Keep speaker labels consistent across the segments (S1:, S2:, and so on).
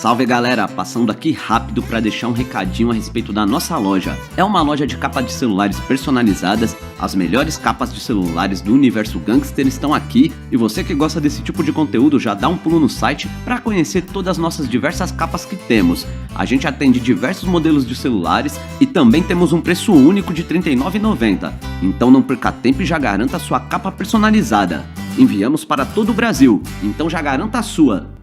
S1: Salve galera, passando aqui rápido para deixar um recadinho a respeito da nossa loja. É uma loja de capa de celulares personalizadas, as melhores capas de celulares do universo gangster estão aqui e você que gosta desse tipo de conteúdo já dá um pulo no site para conhecer todas as nossas diversas capas que temos. A gente atende diversos modelos de celulares e também temos um preço único de R$ 39,90, então não perca tempo e já garanta a sua capa personalizada. Enviamos para todo o Brasil, então já garanta a sua.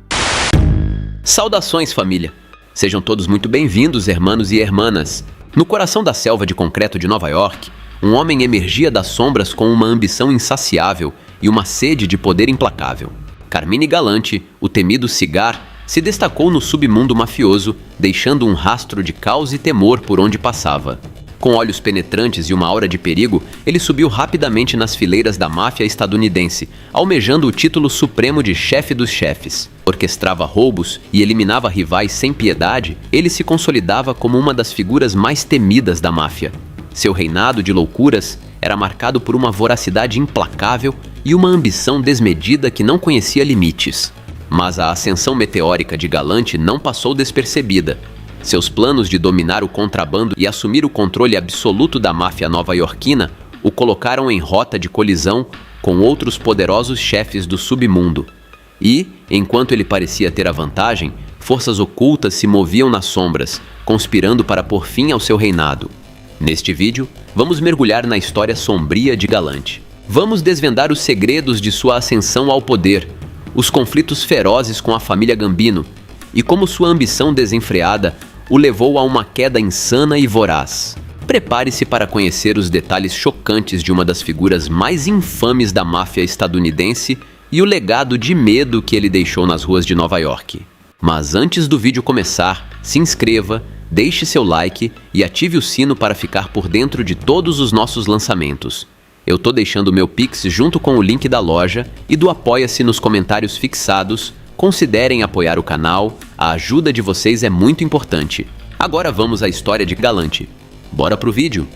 S2: Saudações, família! Sejam todos muito bem-vindos, hermanos e hermanas. No coração da selva de concreto de Nova York, um homem emergia das sombras com uma ambição insaciável e uma sede de poder implacável. Carmine Galante, o temido Cigar, se destacou no submundo mafioso, deixando um rastro de caos e temor por onde passava. Com olhos penetrantes e uma aura de perigo, ele subiu rapidamente nas fileiras da máfia estadunidense, almejando o título supremo de chefe dos chefes. Orquestrava roubos e eliminava rivais sem piedade, ele se consolidava como uma das figuras mais temidas da máfia. Seu reinado de loucuras era marcado por uma voracidade implacável e uma ambição desmedida que não conhecia limites. Mas a ascensão meteórica de Galante não passou despercebida. Seus planos de dominar o contrabando e assumir o controle absoluto da máfia nova-iorquina o colocaram em rota de colisão com outros poderosos chefes do submundo. E, enquanto ele parecia ter a vantagem, forças ocultas se moviam nas sombras, conspirando para pôr fim ao seu reinado. Neste vídeo, vamos mergulhar na história sombria de Galante. Vamos desvendar os segredos de sua ascensão ao poder, os conflitos ferozes com a família Gambino, e como sua ambição desenfreada o levou a uma queda insana e voraz. Prepare-se para conhecer os detalhes chocantes de uma das figuras mais infames da máfia estadunidense e o legado de medo que ele deixou nas ruas de Nova York. Mas antes do vídeo começar, se inscreva, deixe seu like e ative o sino para ficar por dentro de todos os nossos lançamentos. Eu tô deixando meu Pix junto com o link da loja e do Apoia-se nos comentários fixados. Considerem apoiar o canal, a ajuda de vocês é muito importante. Agora vamos à história de Galante. Bora pro vídeo!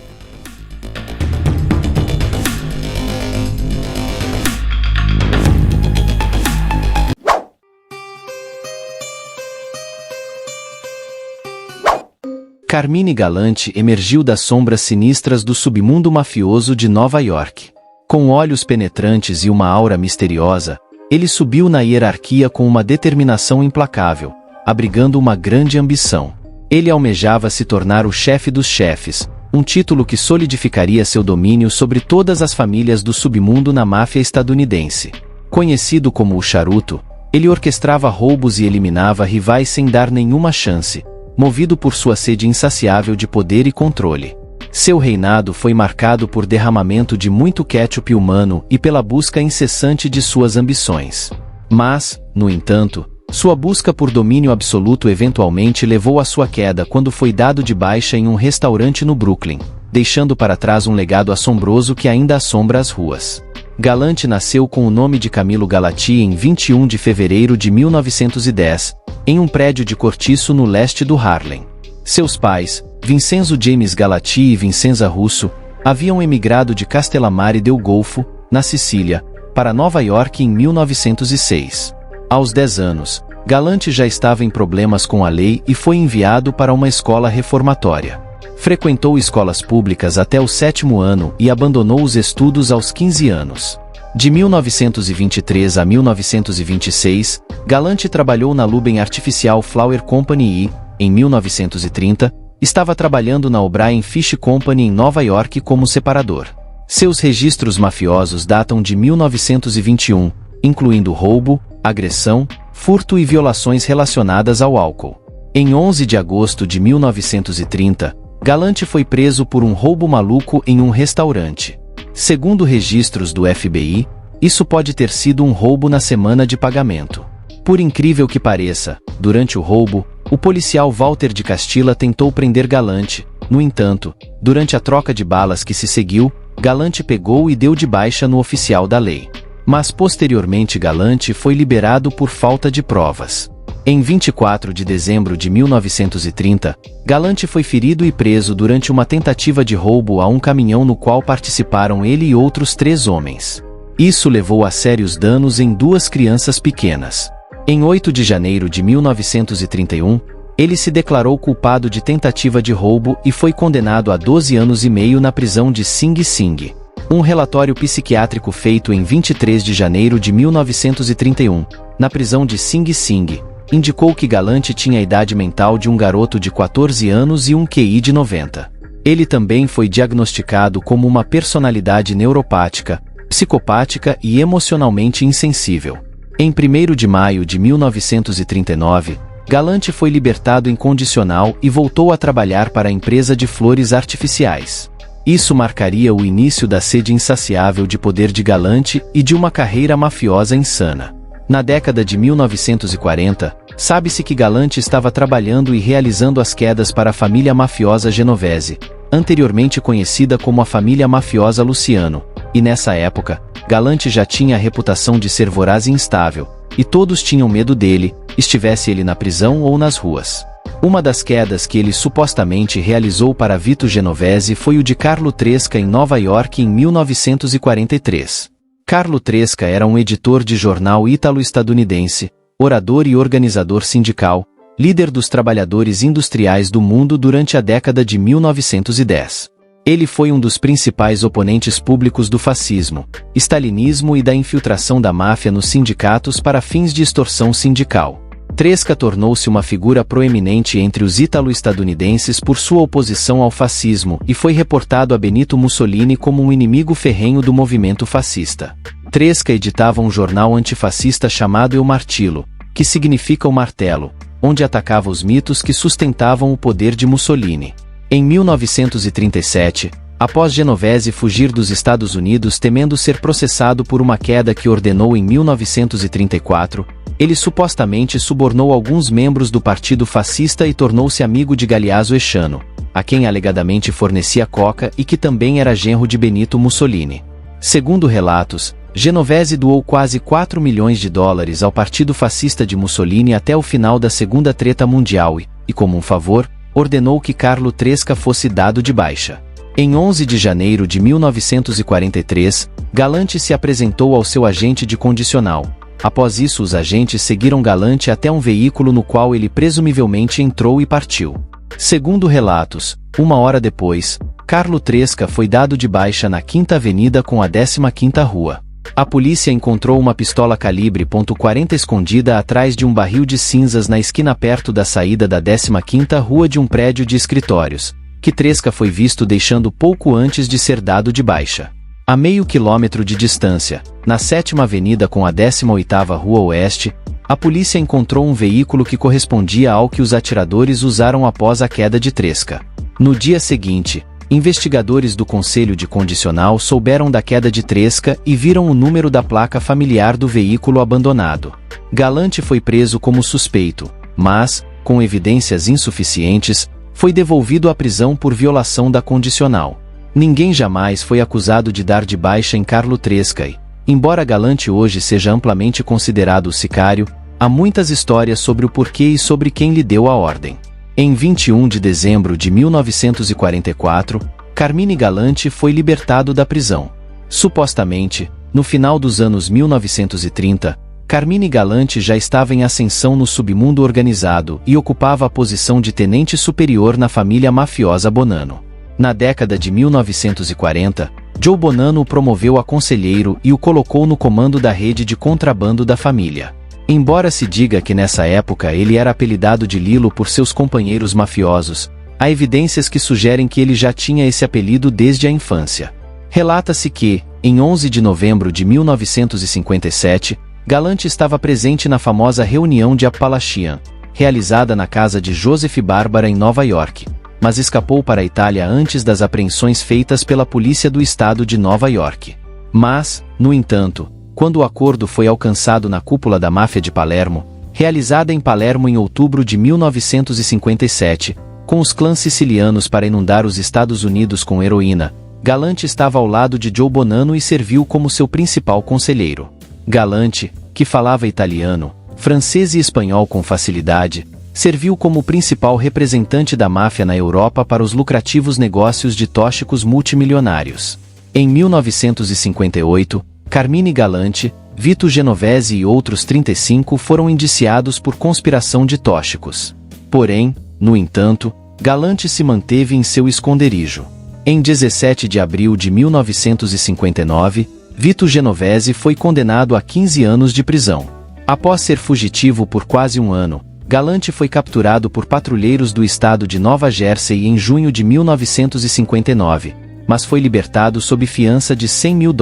S3: Carmine Galante emergiu das sombras sinistras do submundo mafioso de Nova York. Com olhos penetrantes e uma aura misteriosa, ele subiu na hierarquia com uma determinação implacável, abrigando uma grande ambição. Ele almejava se tornar o chefe dos chefes, um título que solidificaria seu domínio sobre todas as famílias do submundo na máfia estadunidense. Conhecido como o Charuto, ele orquestrava roubos e eliminava rivais sem dar nenhuma chance, movido por sua sede insaciável de poder e controle. Seu reinado foi marcado por derramamento de muito ketchup humano e pela busca incessante de suas ambições. Mas, no entanto, sua busca por domínio absoluto eventualmente levou à sua queda quando foi dado de baixa em um restaurante no Brooklyn, deixando para trás um legado assombroso que ainda assombra as ruas. Galante nasceu com o nome de Camilo Galati em 21 de fevereiro de 1910, em um prédio de cortiço no leste do Harlem. Seus pais, Vincenzo James Galati e Vincenza Russo, haviam emigrado de Castellammare del Golfo, na Sicília, para Nova York em 1906. Aos 10 anos, Galante já estava em problemas com a lei e foi enviado para uma escola reformatória. Frequentou escolas públicas até o 7º ano e abandonou os estudos aos 15 anos. De 1923 a 1926, Galante trabalhou na Luben Artificial Flower Company e, em 1930, estava trabalhando na O'Brien Fish Company em Nova York como separador. Seus registros mafiosos datam de 1921, incluindo roubo, agressão, furto e violações relacionadas ao álcool. Em 11 de agosto de 1930, Galante foi preso por um roubo maluco em um restaurante. Segundo registros do FBI, isso pode ter sido um roubo na semana de pagamento. Por incrível que pareça, durante o roubo, o policial Walter de Castilla tentou prender Galante. No entanto, durante a troca de balas que se seguiu, Galante pegou e deu de baixa no oficial da lei. Mas posteriormente Galante foi liberado por falta de provas. Em 24 de dezembro de 1930, Galante foi ferido e preso durante uma tentativa de roubo a um caminhão no qual participaram ele e outros 3 homens. Isso levou a sérios danos em 2 crianças pequenas. Em 8 de janeiro de 1931, ele se declarou culpado de tentativa de roubo e foi condenado a 12 anos e meio na prisão de Sing Sing. Um relatório psiquiátrico feito em 23 de janeiro de 1931, na prisão de Sing Sing, indicou que Galante tinha a idade mental de um garoto de 14 anos e um QI de 90. Ele também foi diagnosticado como uma personalidade neuropática, psicopática e emocionalmente insensível. Em 1º de maio de 1939, Galante foi libertado incondicional e voltou a trabalhar para a empresa de flores artificiais. Isso marcaria o início da sede insaciável de poder de Galante e de uma carreira mafiosa insana. Na década de 1940, sabe-se que Galante estava trabalhando e realizando as quedas para a família mafiosa genovese, anteriormente conhecida como a família mafiosa Luciano, e nessa época, Galante já tinha a reputação de ser voraz e instável, e todos tinham medo dele, estivesse ele na prisão ou nas ruas. Uma das quedas que ele supostamente realizou para Vito Genovese foi o de Carlo Tresca em Nova York em 1943. Carlo Tresca era um editor de jornal ítalo-estadunidense, orador e organizador sindical, líder dos trabalhadores industriais do mundo durante a década de 1910. Ele foi um dos principais oponentes públicos do fascismo, stalinismo e da infiltração da máfia nos sindicatos para fins de extorsão sindical. Tresca tornou-se uma figura proeminente entre os ítalo-estadunidenses por sua oposição ao fascismo e foi reportado a Benito Mussolini como um inimigo ferrenho do movimento fascista. Tresca editava um jornal antifascista chamado El Martillo, que significa o martelo, onde atacava os mitos que sustentavam o poder de Mussolini. Em 1937, após Genovese fugir dos Estados Unidos temendo ser processado por uma queda que ordenou em 1934, ele supostamente subornou alguns membros do partido fascista e tornou-se amigo de Galeazzo Echano, a quem alegadamente fornecia coca e que também era genro de Benito Mussolini. Segundo relatos, Genovese doou quase 4 milhões de dólares ao partido fascista de Mussolini até o final da Segunda Treta Mundial e, como um favor, ordenou que Carlo Tresca fosse dado de baixa. Em 11 de janeiro de 1943, Galante se apresentou ao seu agente de condicional. Após isso, os agentes seguiram Galante até um veículo no qual ele presumivelmente entrou e partiu. Segundo relatos, 1 hora depois, Carlo Tresca foi dado de baixa na 5ª Avenida com a 15ª Rua. A polícia encontrou uma pistola calibre .40 escondida atrás de um barril de cinzas na esquina perto da saída da 15ª Rua de um prédio de escritórios, que Tresca foi visto deixando pouco antes de ser dado de baixa. A meio quilômetro de distância, na 7ª Avenida com a 18ª Rua Oeste, a polícia encontrou um veículo que correspondia ao que os atiradores usaram após a queda de Tresca. No dia seguinte, investigadores do Conselho de Condicional souberam da queda de Tresca e viram o número da placa familiar do veículo abandonado. Galante foi preso como suspeito, mas, com evidências insuficientes, foi devolvido à prisão por violação da condicional. Ninguém jamais foi acusado de dar de baixa em Carlo Tresca e, embora Galante hoje seja amplamente considerado o sicário, há muitas histórias sobre o porquê e sobre quem lhe deu a ordem. Em 21 de dezembro de 1944, Carmine Galante foi libertado da prisão. Supostamente, no final dos anos 1930, Carmine Galante já estava em ascensão no submundo organizado e ocupava a posição de tenente superior na família mafiosa Bonanno. Na década de 1940, Joe Bonanno o promoveu a conselheiro e o colocou no comando da rede de contrabando da família. Embora se diga que nessa época ele era apelidado de Lilo por seus companheiros mafiosos, há evidências que sugerem que ele já tinha esse apelido desde a infância. Relata-se que, em 11 de novembro de 1957, Galante estava presente na famosa reunião de Appalachian, realizada na casa de Joseph Barbara em Nova York, mas escapou para a Itália antes das apreensões feitas pela polícia do estado de Nova York. Mas, no entanto, quando o acordo foi alcançado na cúpula da máfia de Palermo, realizada em Palermo em outubro de 1957, com os clãs sicilianos para inundar os Estados Unidos com heroína, Galante estava ao lado de Joe Bonanno e serviu como seu principal conselheiro. Galante, que falava italiano, francês e espanhol com facilidade, serviu como principal representante da máfia na Europa para os lucrativos negócios de tóxicos multimilionários. Em 1958, Carmine Galante, Vito Genovese e outros 35 foram indiciados por conspiração de tóxicos. Porém, no entanto, Galante se manteve em seu esconderijo. Em 17 de abril de 1959, Vito Genovese foi condenado a 15 anos de prisão. Após ser fugitivo por quase um ano, Galante foi capturado por patrulheiros do estado de Nova Jersey em junho de 1959, mas foi libertado sob fiança de $100 mil.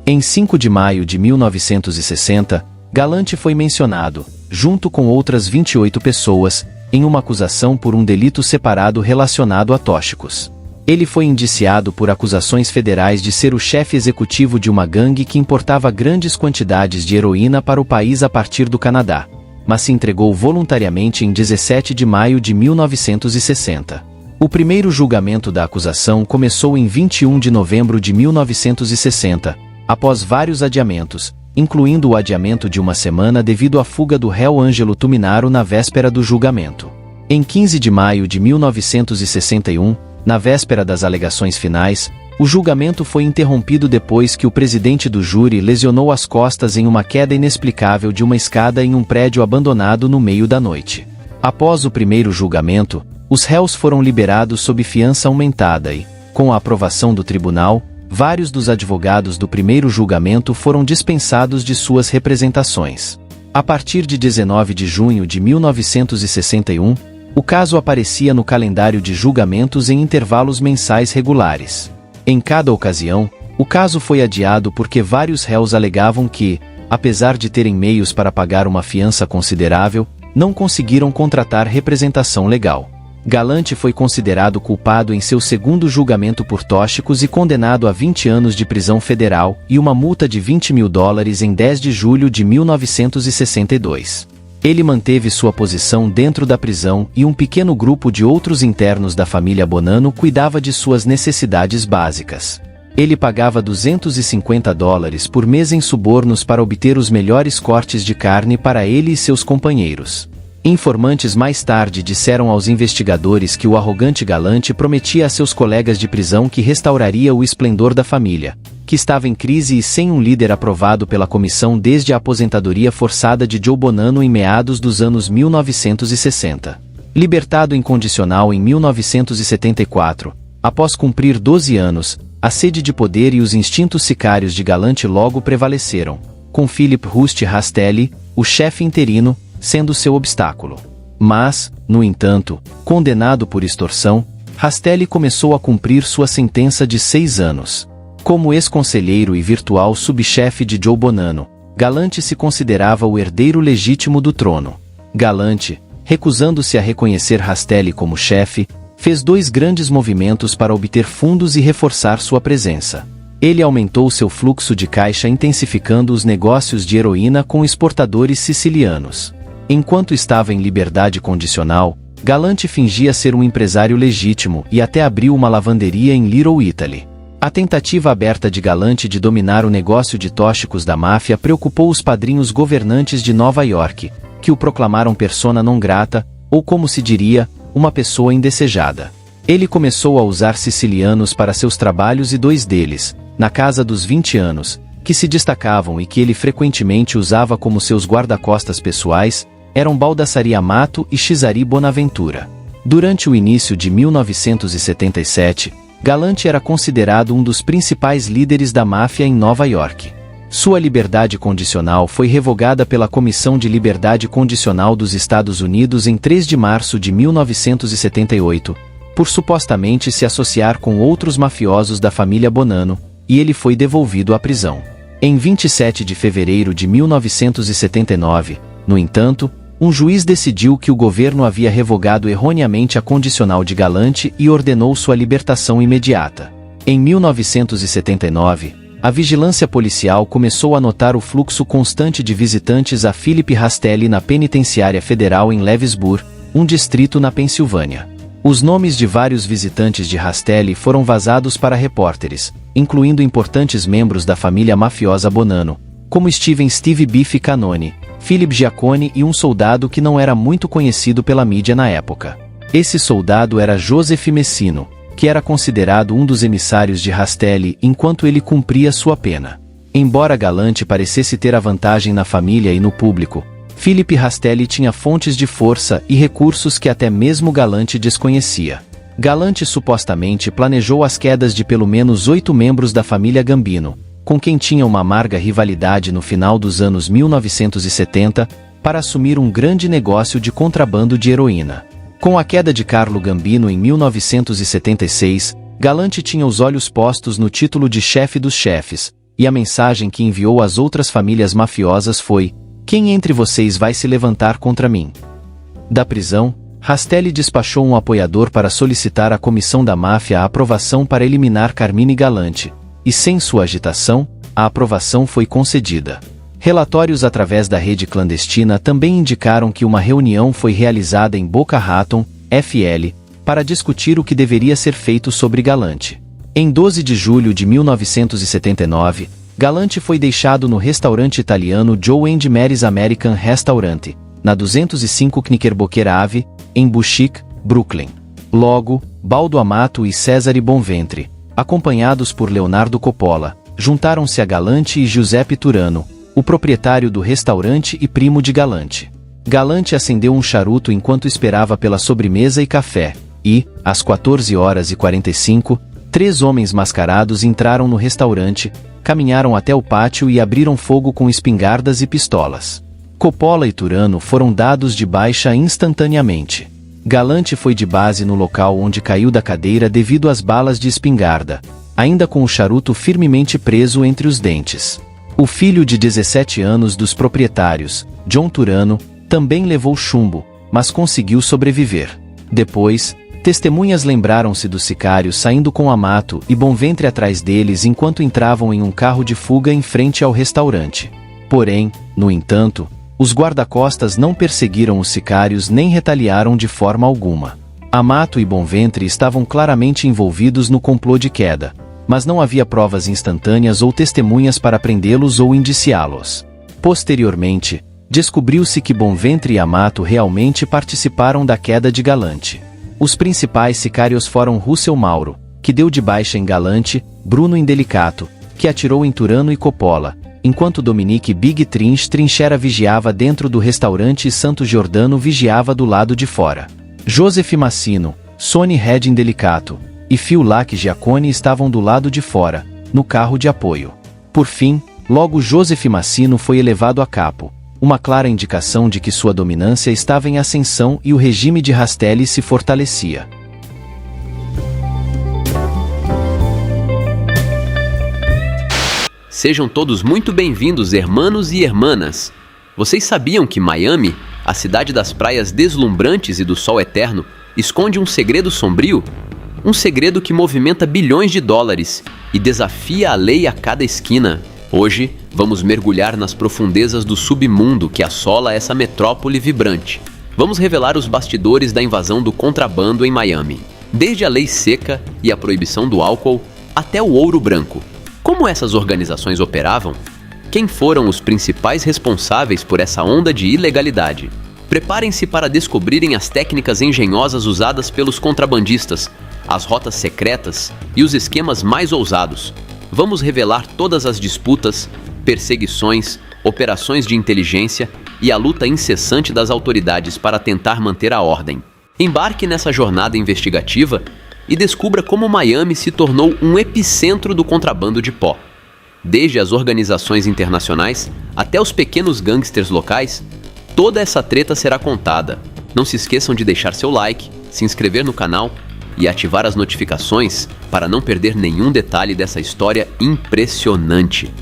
S3: Em 5 de maio de 1960, Galante foi mencionado, junto com outras 28 pessoas, em uma acusação por um delito separado relacionado a tóxicos. Ele foi indiciado por acusações federais de ser o chefe executivo de uma gangue que importava grandes quantidades de heroína para o país a partir do Canadá, mas se entregou voluntariamente em 17 de maio de 1960. O primeiro julgamento da acusação começou em 21 de novembro de 1960, após vários adiamentos, incluindo o adiamento de uma semana devido à fuga do réu Ângelo Tuminaro na véspera do julgamento. Em 15 de maio de 1961, na véspera das alegações finais, o julgamento foi interrompido depois que o presidente do júri lesionou as costas em uma queda inexplicável de uma escada em um prédio abandonado no meio da noite. Após o primeiro julgamento, os réus foram liberados sob fiança aumentada e, com a aprovação do tribunal, vários dos advogados do primeiro julgamento foram dispensados de suas representações. A partir de 19 de junho de 1961, o caso aparecia no calendário de julgamentos em intervalos mensais regulares. Em cada ocasião, o caso foi adiado porque vários réus alegavam que, apesar de terem meios para pagar uma fiança considerável, não conseguiram contratar representação legal. Galante foi considerado culpado em seu segundo julgamento por tóxicos e condenado a 20 anos de prisão federal e uma multa de $20 mil em 10 de julho de 1962. Ele manteve sua posição dentro da prisão e um pequeno grupo de outros internos da família Bonanno cuidava de suas necessidades básicas. Ele pagava $250 por mês em subornos para obter os melhores cortes de carne para ele e seus companheiros. Informantes mais tarde disseram aos investigadores que o arrogante Galante prometia a seus colegas de prisão que restauraria o esplendor da família, que estava em crise e sem um líder aprovado pela comissão desde a aposentadoria forçada de Joe Bonanno em meados dos anos 1960. Libertado incondicional em 1974, após cumprir 12 anos, a sede de poder e os instintos sicários de Galante logo prevaleceram, com Philip Rusty Rastelli, o chefe interino, sendo seu obstáculo. Mas, no entanto, condenado por extorsão, Rastelli começou a cumprir sua sentença de 6 anos. Como ex-conselheiro e virtual subchefe de Joe Bonanno, Galante se considerava o herdeiro legítimo do trono. Galante, recusando-se a reconhecer Rastelli como chefe, fez 2 grandes movimentos para obter fundos e reforçar sua presença. Ele aumentou seu fluxo de caixa intensificando os negócios de heroína com exportadores sicilianos. Enquanto estava em liberdade condicional, Galante fingia ser um empresário legítimo e até abriu uma lavanderia em Little Italy. A tentativa aberta de Galante de dominar o negócio de tóxicos da máfia preocupou os padrinhos governantes de Nova York, que o proclamaram persona non grata, ou como se diria, uma pessoa indesejada. Ele começou a usar sicilianos para seus trabalhos e 2 deles, na casa dos 20 anos, que se destacavam e que ele frequentemente usava como seus guarda-costas pessoais, eram Baldassari Amato e Cesare Bonaventura. Durante o início de 1977, Galante era considerado um dos principais líderes da máfia em Nova York. Sua liberdade condicional foi revogada pela Comissão de Liberdade Condicional dos Estados Unidos em 3 de março de 1978, por supostamente se associar com outros mafiosos da família Bonanno, e ele foi devolvido à prisão. Em 27 de fevereiro de 1979, no entanto, um juiz decidiu que o governo havia revogado erroneamente a condicional de Galante e ordenou sua libertação imediata. Em 1979, a vigilância policial começou a notar o fluxo constante de visitantes a Philip Rastelli na penitenciária federal em Lewisburg, um distrito na Pensilvânia. Os nomes de vários visitantes de Rastelli foram vazados para repórteres, incluindo importantes membros da família mafiosa Bonanno, como Steve Biff Canone, Philip Giacone e um soldado que não era muito conhecido pela mídia na época. Esse soldado era Joseph Messino, que era considerado um dos emissários de Rastelli enquanto ele cumpria sua pena. Embora Galante parecesse ter a vantagem na família e no público, Philip Rastelli tinha fontes de força e recursos que até mesmo Galante desconhecia. Galante supostamente planejou as quedas de pelo menos 8 membros da família Gambino, com quem tinha uma amarga rivalidade no final dos anos 1970, para assumir um grande negócio de contrabando de heroína. Com a queda de Carlo Gambino em 1976, Galante tinha os olhos postos no título de chefe dos chefes, e a mensagem que enviou às outras famílias mafiosas foi: "Quem entre vocês vai se levantar contra mim?" Da prisão, Rastelli despachou um apoiador para solicitar à comissão da máfia a aprovação para eliminar Carmine Galante, e sem sua agitação, a aprovação foi concedida. Relatórios através da rede clandestina também indicaram que uma reunião foi realizada em Boca Raton, FL, para discutir o que deveria ser feito sobre Galante. Em 12 de julho de 1979, Galante foi deixado no restaurante italiano Joe and Mary's American Restaurant, na 205 Knickerbocker Ave, em Bushwick, Brooklyn. Logo, Baldo Amato e Cesare Bonventre, acompanhados por Leonardo Coppola, juntaram-se a Galante e Giuseppe Turano, o proprietário do restaurante e primo de Galante. Galante acendeu um charuto enquanto esperava pela sobremesa e café, e, às 14h45, 3 homens mascarados entraram no restaurante, caminharam até o pátio e abriram fogo com espingardas e pistolas. Coppola e Turano foram dados de baixa instantaneamente. Galante foi de base no local onde caiu da cadeira devido às balas de espingarda, ainda com o charuto firmemente preso entre os dentes. O filho de 17 anos dos proprietários, John Turano, também levou chumbo, mas conseguiu sobreviver. Depois, testemunhas lembraram-se dos sicários saindo com Amato e Bonventre atrás deles enquanto entravam em um carro de fuga em frente ao restaurante. Porém, no entanto, os guarda-costas não perseguiram os sicários nem retaliaram de forma alguma. Amato e Bonventre estavam claramente envolvidos no complô de queda, mas não havia provas instantâneas ou testemunhas para prendê-los ou indiciá-los. Posteriormente, descobriu-se que Bonventre e Amato realmente participaram da queda de Galante. Os principais sicários foram Russell Mauro, que deu de baixa em Galante, Bruno Indelicato, que atirou em Turano e Coppola, enquanto Dominique Big Trinchera vigiava dentro do restaurante e Santo Giordano vigiava do lado de fora. Joseph Massino, Sonny Red Indelicato e Phil Lac Giacone estavam do lado de fora, no carro de apoio. Por fim, logo Joseph Massino foi elevado a capo, uma clara indicação de que sua dominância estava em ascensão e o regime de Rastelli se fortalecia.
S2: Sejam todos muito bem-vindos, hermanos e hermanas. Vocês sabiam que Miami, a cidade das praias deslumbrantes e do sol eterno, esconde um segredo sombrio? Um segredo que movimenta bilhões de dólares e desafia a lei a cada esquina. Hoje, vamos mergulhar nas profundezas do submundo que assola essa metrópole vibrante. Vamos revelar os bastidores da invasão do contrabando em Miami. Desde a lei seca e a proibição do álcool, até o ouro branco. Como essas organizações operavam? Quem foram os principais responsáveis por essa onda de ilegalidade? Preparem-se para descobrirem as técnicas engenhosas usadas pelos contrabandistas, as rotas secretas e os esquemas mais ousados. Vamos revelar todas as disputas, perseguições, operações de inteligência e a luta incessante das autoridades para tentar manter a ordem. Embarque nessa jornada investigativa e descubra como Miami se tornou um epicentro do contrabando de pó. Desde as organizações internacionais até os pequenos gangsters locais, toda essa treta será contada. Não se esqueçam de deixar seu like, se inscrever no canal e ativar as notificações para não perder nenhum detalhe dessa história impressionante.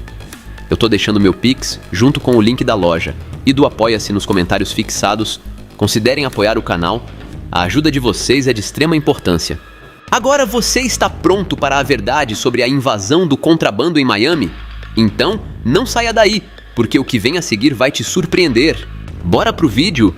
S2: Eu tô deixando meu Pix junto com o link da loja e do Apoia-se nos comentários fixados. Considerem apoiar o canal, a ajuda de vocês é de extrema importância. Agora você está pronto para a verdade sobre a invasão do contrabando em Miami? Então, não saia daí, porque o que vem a seguir vai te surpreender. Bora pro vídeo?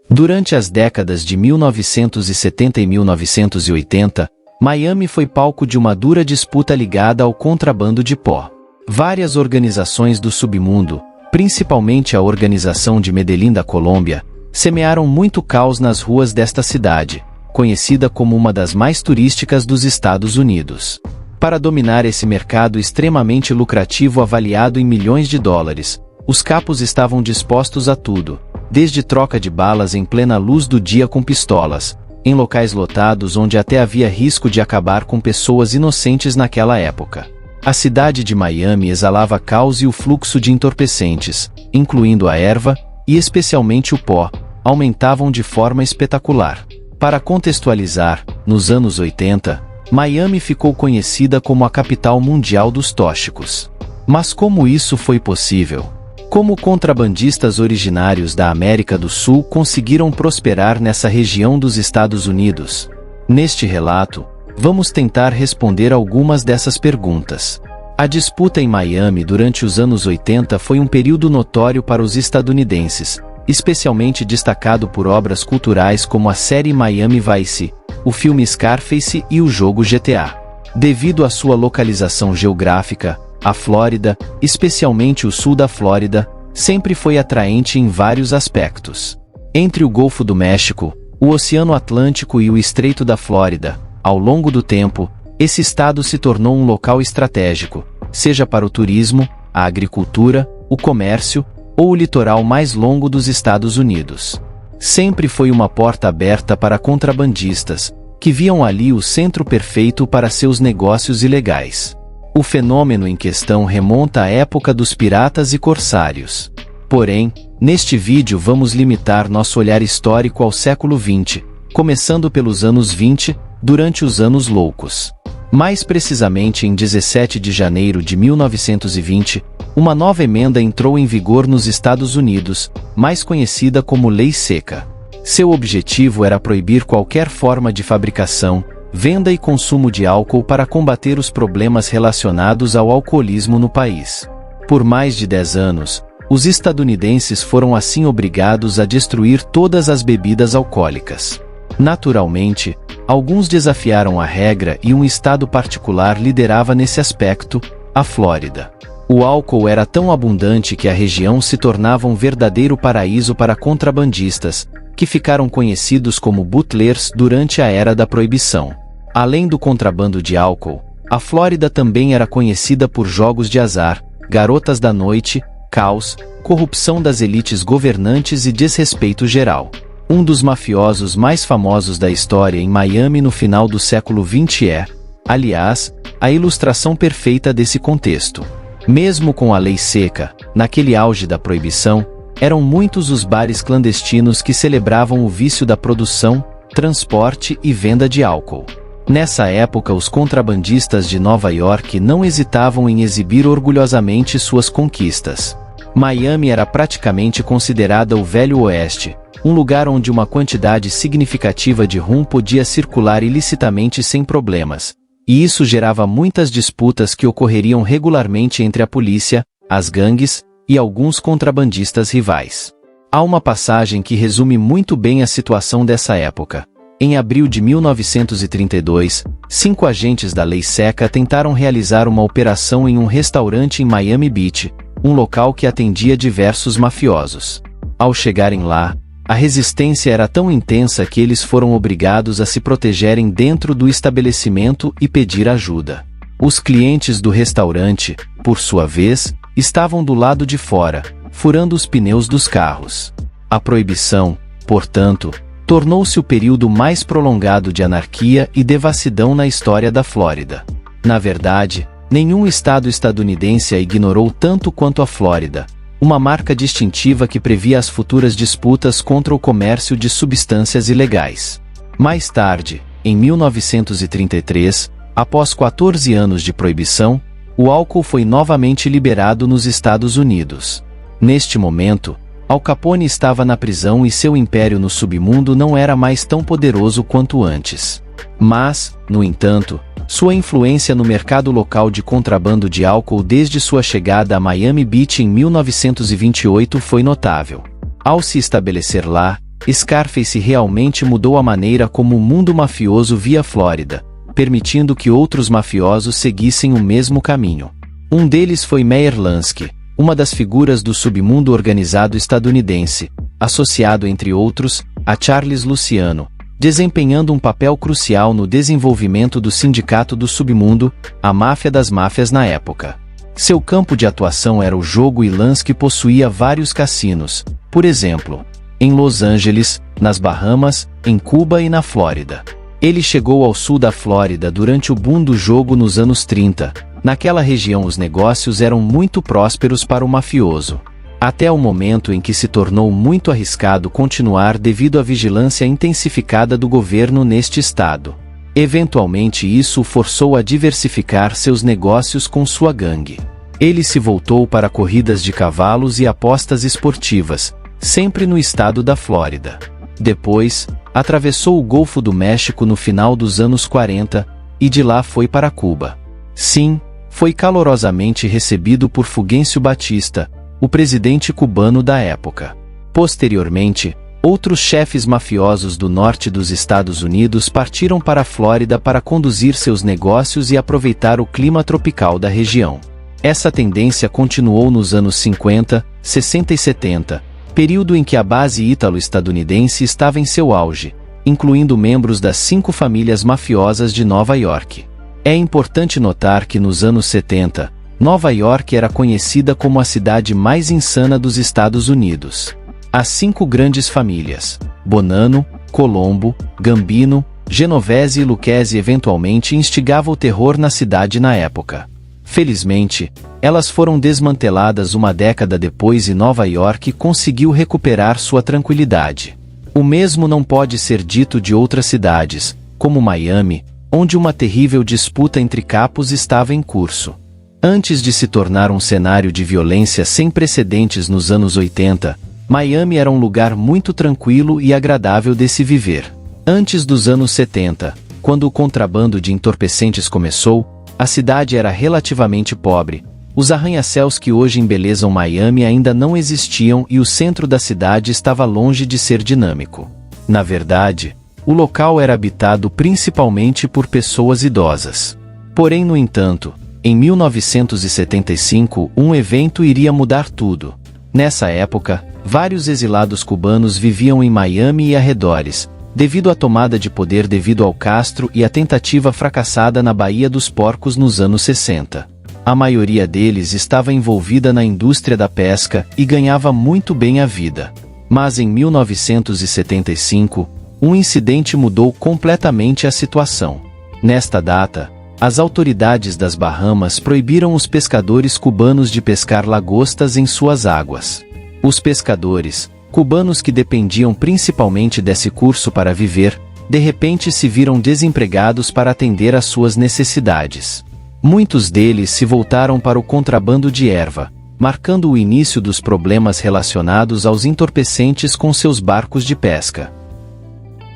S3: Durante as décadas de 1970 e 1980, Miami foi palco de uma dura disputa ligada ao contrabando de pó. Várias organizações do submundo, principalmente a Organização de Medellín da Colômbia, semearam muito caos nas ruas desta cidade, conhecida como uma das mais turísticas dos Estados Unidos. Para dominar esse mercado extremamente lucrativo avaliado em milhões de dólares, os capos estavam dispostos a tudo, desde troca de balas em plena luz do dia com pistolas, em locais lotados onde até havia risco de acabar com pessoas inocentes naquela época. A cidade de Miami exalava caos e o fluxo de entorpecentes, incluindo a erva, e especialmente o pó, aumentavam de forma espetacular. Para contextualizar, nos anos 80, Miami ficou conhecida como a capital mundial dos tóxicos. Mas como isso foi possível? Como contrabandistas originários da América do Sul conseguiram prosperar nessa região dos Estados Unidos? Neste relato, vamos tentar responder algumas dessas perguntas. A disputa em Miami durante os anos 80 foi um período notório para os estadunidenses, especialmente destacado por obras culturais como a série Miami Vice, o filme Scarface e o jogo GTA. Devido à sua localização geográfica, a Flórida, especialmente o sul da Flórida, sempre foi atraente em vários aspectos. Entre o Golfo do México, o Oceano Atlântico e o Estreito da Flórida, ao longo do tempo, esse estado se tornou um local estratégico, seja para o turismo, a agricultura, o comércio ou o litoral mais longo dos Estados Unidos. Sempre foi uma porta aberta para contrabandistas, que viam ali o centro perfeito para seus negócios ilegais. O fenômeno em questão remonta à época dos piratas e corsários. Porém, neste vídeo vamos limitar nosso olhar histórico ao século XX, começando pelos anos 20, durante os Anos Loucos. Mais precisamente em 17 de janeiro de 1920, uma nova emenda entrou em vigor nos Estados Unidos, mais conhecida como Lei Seca. Seu objetivo era proibir qualquer forma de fabricação, venda e consumo de álcool para combater os problemas relacionados ao alcoolismo no país. Por mais de 10 anos, os estadunidenses foram assim obrigados a destruir todas as bebidas alcoólicas. Naturalmente, alguns desafiaram a regra e um estado particular liderava nesse aspecto, a Flórida. O álcool era tão abundante que a região se tornava um verdadeiro paraíso para contrabandistas, que ficaram conhecidos como butlers durante a era da proibição. Além do contrabando de álcool, a Flórida também era conhecida por jogos de azar, garotas da noite, caos, corrupção das elites governantes e desrespeito geral. Um dos mafiosos mais famosos da história em Miami no final do século XX é, aliás, a ilustração perfeita desse contexto. Mesmo com a lei seca, naquele auge da proibição, eram muitos os bares clandestinos que celebravam o vício da produção, transporte e venda de álcool. Nessa época, os contrabandistas de Nova York não hesitavam em exibir orgulhosamente suas conquistas. Miami era praticamente considerada o Velho Oeste, um lugar onde uma quantidade significativa de rum podia circular ilicitamente sem problemas, e isso gerava muitas disputas que ocorreriam regularmente entre a polícia, as gangues e alguns contrabandistas rivais. Há uma passagem que resume muito bem a situação dessa época. Em abril de 1932, 5 agentes da Lei Seca tentaram realizar uma operação em um restaurante em Miami Beach, um local que atendia diversos mafiosos. Ao chegarem lá, a resistência era tão intensa que eles foram obrigados a se protegerem dentro do estabelecimento e pedir ajuda. Os clientes do restaurante, por sua vez, estavam do lado de fora, furando os pneus dos carros. A proibição, portanto, tornou-se o período mais prolongado de anarquia e devassidão na história da Flórida. Na verdade, nenhum estado estadunidense a ignorou tanto quanto a Flórida, uma marca distintiva que previa as futuras disputas contra o comércio de substâncias ilegais. Mais tarde, em 1933, após 14 anos de proibição, o álcool foi novamente liberado nos Estados Unidos. Neste momento, Al Capone estava na prisão e seu império no submundo não era mais tão poderoso quanto antes. Mas, no entanto, sua influência no mercado local de contrabando de álcool desde sua chegada a Miami Beach em 1928 foi notável. Ao se estabelecer lá, Scarface realmente mudou a maneira como o mundo mafioso via a Flórida, permitindo que outros mafiosos seguissem o mesmo caminho. Um deles foi Meyer Lansky, uma das figuras do submundo organizado estadunidense, associado entre outros, a Charles Luciano, desempenhando um papel crucial no desenvolvimento do Sindicato do Submundo, a máfia das máfias na época. Seu campo de atuação era o jogo e Lansky possuía vários cassinos, por exemplo, em Los Angeles, nas Bahamas, em Cuba e na Flórida. Ele chegou ao sul da Flórida durante o boom do jogo nos anos 30. Naquela região os negócios eram muito prósperos para o mafioso, até o momento em que se tornou muito arriscado continuar devido à vigilância intensificada do governo neste estado. Eventualmente isso o forçou a diversificar seus negócios com sua gangue. Ele se voltou para corridas de cavalos e apostas esportivas, sempre no estado da Flórida. Depois, atravessou o Golfo do México no final dos anos 40, e de lá foi para Cuba. Sim, foi calorosamente recebido por Fulgêncio Batista, o presidente cubano da época. Posteriormente, outros chefes mafiosos do norte dos Estados Unidos partiram para a Flórida para conduzir seus negócios e aproveitar o clima tropical da região. Essa tendência continuou nos anos 50, 60 e 70, período em que a base ítalo-estadunidense estava em seu auge, incluindo membros das 5 famílias mafiosas de Nova York. É importante notar que nos anos 70, Nova York era conhecida como a cidade mais insana dos Estados Unidos. As 5 grandes famílias, Bonanno, Colombo, Gambino, Genovese e Lucchese eventualmente instigavam o terror na cidade na época. Felizmente, elas foram desmanteladas uma década depois e Nova York conseguiu recuperar sua tranquilidade. O mesmo não pode ser dito de outras cidades, como Miami, onde uma terrível disputa entre capos estava em curso. Antes de se tornar um cenário de violência sem precedentes nos anos 80, Miami era um lugar muito tranquilo e agradável de se viver. Antes dos anos 70, quando o contrabando de entorpecentes começou, a cidade era relativamente pobre. Os arranha-céus que hoje embelezam Miami ainda não existiam e o centro da cidade estava longe de ser dinâmico. Na verdade, o local era habitado principalmente por pessoas idosas. Porém, no entanto, em 1975, um evento iria mudar tudo. Nessa época, vários exilados cubanos viviam em Miami e arredores, devido à tomada de poder devido ao Castro e à tentativa fracassada na Baía dos Porcos nos anos 60. A maioria deles estava envolvida na indústria da pesca e ganhava muito bem a vida. Mas em 1975, um incidente mudou completamente a situação. Nesta data, as autoridades das Bahamas proibiram os pescadores cubanos de pescar lagostas em suas águas. Os pescadores, cubanos que dependiam principalmente desse curso para viver, de repente se viram desempregados para atender às suas necessidades. Muitos deles se voltaram para o contrabando de erva, marcando o início dos problemas relacionados aos entorpecentes com seus barcos de pesca.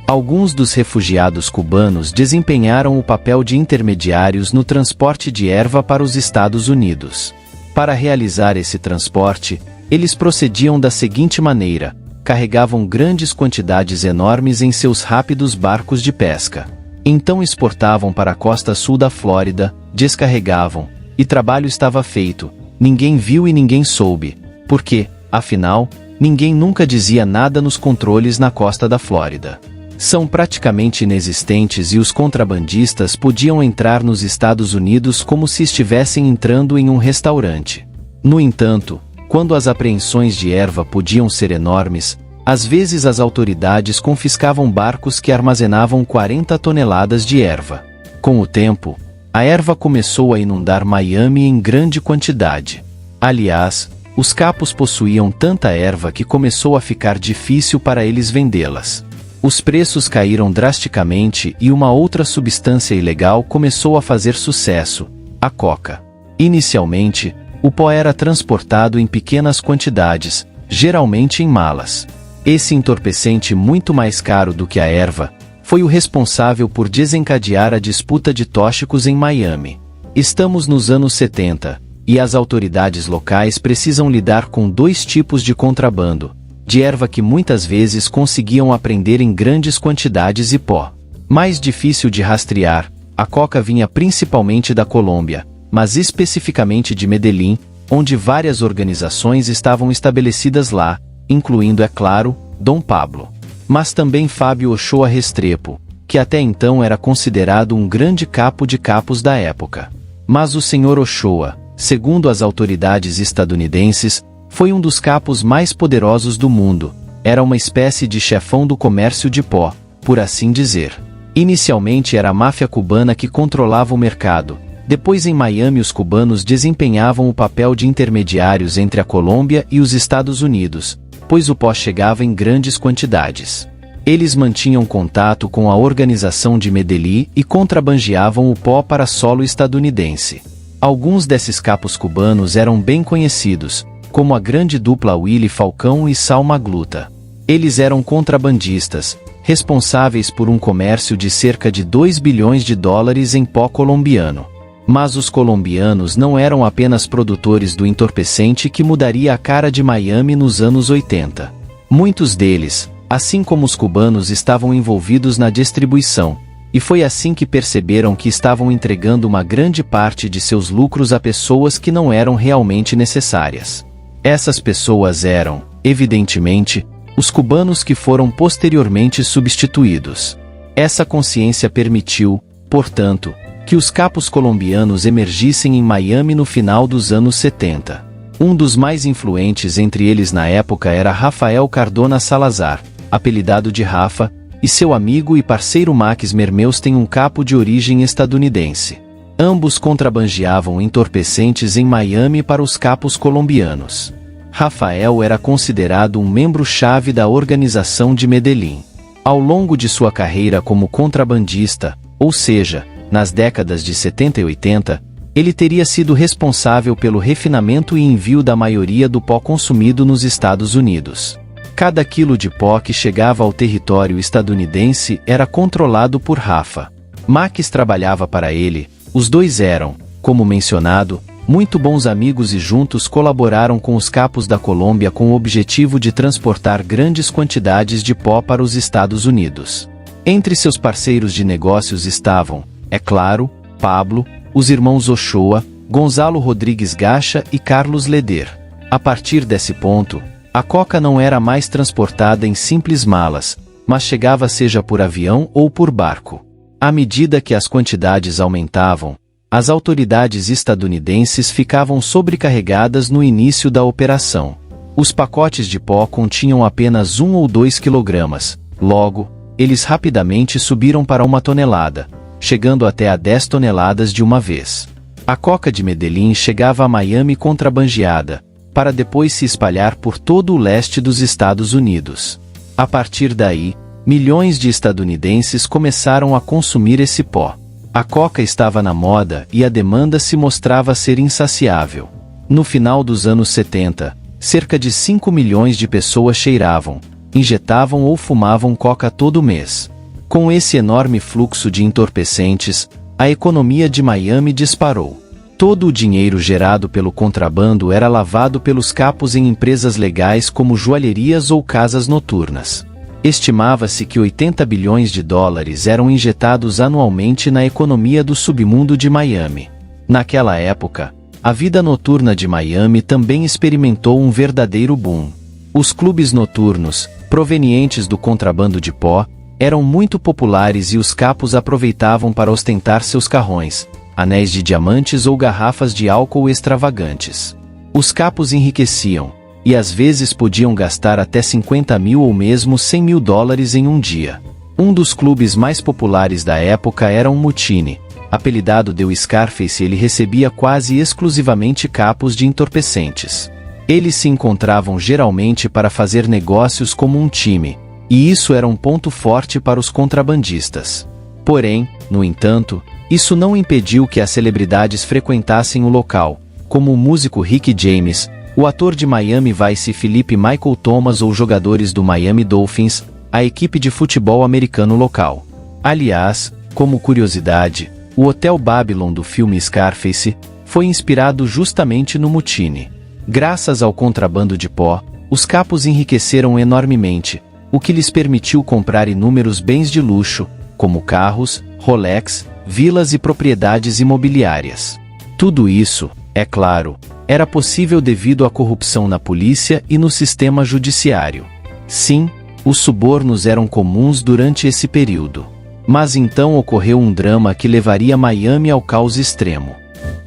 S3: Alguns dos refugiados cubanos desempenharam o papel de intermediários no transporte de erva para os Estados Unidos. Para realizar esse transporte, eles procediam da seguinte maneira: carregavam grandes quantidades enormes em seus rápidos barcos de pesca. Então exportavam para a costa sul da Flórida, descarregavam, e trabalho estava feito. Ninguém viu e ninguém soube, porque, afinal, ninguém nunca dizia nada nos controles na costa da Flórida. São praticamente inexistentes e os contrabandistas podiam entrar nos Estados Unidos como se estivessem entrando em um restaurante. No entanto, quando as apreensões de erva podiam ser enormes, às vezes as autoridades confiscavam barcos que armazenavam 40 toneladas de erva. Com o tempo, a erva começou a inundar Miami em grande quantidade. Aliás, os capos possuíam tanta erva que começou a ficar difícil para eles vendê-las. Os preços caíram drasticamente e uma outra substância ilegal começou a fazer sucesso: a coca. Inicialmente, o pó era transportado em pequenas quantidades, geralmente em malas. Esse entorpecente, muito mais caro do que a erva, foi o responsável por desencadear a disputa de tóxicos em Miami. Estamos nos anos 70, e as autoridades locais precisam lidar com 2 tipos de contrabando: de erva que muitas vezes conseguiam apreender em grandes quantidades e pó. Mais difícil de rastrear, a coca vinha principalmente da Colômbia, mas especificamente de Medellín, onde várias organizações estavam estabelecidas lá, incluindo, é claro, Dom Pablo. Mas também Fábio Ochoa Restrepo, que até então era considerado um grande capo de capos da época. Mas o Sr. Ochoa, segundo as autoridades estadunidenses, foi um dos capos mais poderosos do mundo. Era uma espécie de chefão do comércio de pó, por assim dizer. Inicialmente era a máfia cubana que controlava o mercado. Depois, em Miami, os cubanos desempenhavam o papel de intermediários entre a Colômbia e os Estados Unidos, pois o pó chegava em grandes quantidades. Eles mantinham contato com a organização de Medellín e contrabandeavam o pó para solo estadunidense. Alguns desses capos cubanos eram bem conhecidos, como a grande dupla Willy Falcão e Sal Magluta. Eles eram contrabandistas, responsáveis por um comércio de cerca de 2 bilhões de dólares em pó colombiano. Mas os colombianos não eram apenas produtores do entorpecente que mudaria a cara de Miami nos anos 80. Muitos deles, assim como os cubanos, estavam envolvidos na distribuição, e foi assim que perceberam que estavam entregando uma grande parte de seus lucros a pessoas que não eram realmente necessárias. Essas pessoas eram, evidentemente, os cubanos que foram posteriormente substituídos. Essa consciência permitiu, portanto, que os capos colombianos emergissem em Miami no final dos anos 70. Um dos mais influentes entre eles na época era Rafael Cardona Salazar, apelidado de Rafa, e seu amigo e parceiro Max Mermeusten, um capo de origem estadunidense. Ambos contrabandeavam entorpecentes em Miami para os capos colombianos. Rafael era considerado um membro-chave da organização de Medellín. Ao longo de sua carreira como contrabandista, ou seja, nas décadas de 70 e 80, ele teria sido responsável pelo refinamento e envio da maioria do pó consumido nos Estados Unidos. Cada quilo de pó que chegava ao território estadunidense era controlado por Rafa. Max trabalhava para ele. Os dois eram, como mencionado, muito bons amigos e juntos colaboraram com os capos da Colômbia com o objetivo de transportar grandes quantidades de pó para os Estados Unidos. Entre seus parceiros de negócios estavam, é claro, Pablo, os irmãos Ochoa, Gonzalo Rodrigues Gacha e Carlos Leder. A partir desse ponto, a coca não era mais transportada em simples malas, mas chegava seja por avião ou por barco. À medida que as quantidades aumentavam, as autoridades estadunidenses ficavam sobrecarregadas no início da operação. Os pacotes de pó continham apenas 1 ou 2 quilogramas. Logo, eles rapidamente subiram para 1 tonelada, chegando até a 10 toneladas de uma vez. A coca de Medellín chegava a Miami contrabandeada, para depois se espalhar por todo o leste dos Estados Unidos. A partir daí, milhões de estadunidenses começaram a consumir esse pó. A coca estava na moda e a demanda se mostrava ser insaciável. No final dos anos 70, cerca de 5 milhões de pessoas cheiravam, injetavam ou fumavam coca todo mês. Com esse enorme fluxo de entorpecentes, a economia de Miami disparou. Todo o dinheiro gerado pelo contrabando era lavado pelos capos em empresas legais como joalherias ou casas noturnas. Estimava-se que 80 bilhões de dólares eram injetados anualmente na economia do submundo de Miami. Naquela época, a vida noturna de Miami também experimentou um verdadeiro boom. Os clubes noturnos, provenientes do contrabando de pó, eram muito populares e os capos aproveitavam para ostentar seus carrões, anéis de diamantes ou garrafas de álcool extravagantes. Os capos enriqueciam, e às vezes podiam gastar até 50 mil ou mesmo 100 mil dólares em um dia. Um dos clubes mais populares da época era o Mutiny. Apelidado de Scarface, ele recebia quase exclusivamente capos de entorpecentes. Eles se encontravam geralmente para fazer negócios como um time, e isso era um ponto forte para os contrabandistas. Porém, no entanto, isso não impediu que as celebridades frequentassem o local, como o músico Rick James, o ator de Miami Vice Philip Michael Thomas ou jogadores do Miami Dolphins, a equipe de futebol americano local. Aliás, como curiosidade, o Hotel Babylon do filme Scarface foi inspirado justamente no Mutiny. Graças ao contrabando de pó, os capos enriqueceram enormemente, o que lhes permitiu comprar inúmeros bens de luxo, como carros, Rolex, vilas e propriedades imobiliárias. Tudo isso, é claro, era possível devido à corrupção na polícia e no sistema judiciário. Sim, os subornos eram comuns durante esse período. Mas então ocorreu um drama que levaria Miami ao caos extremo.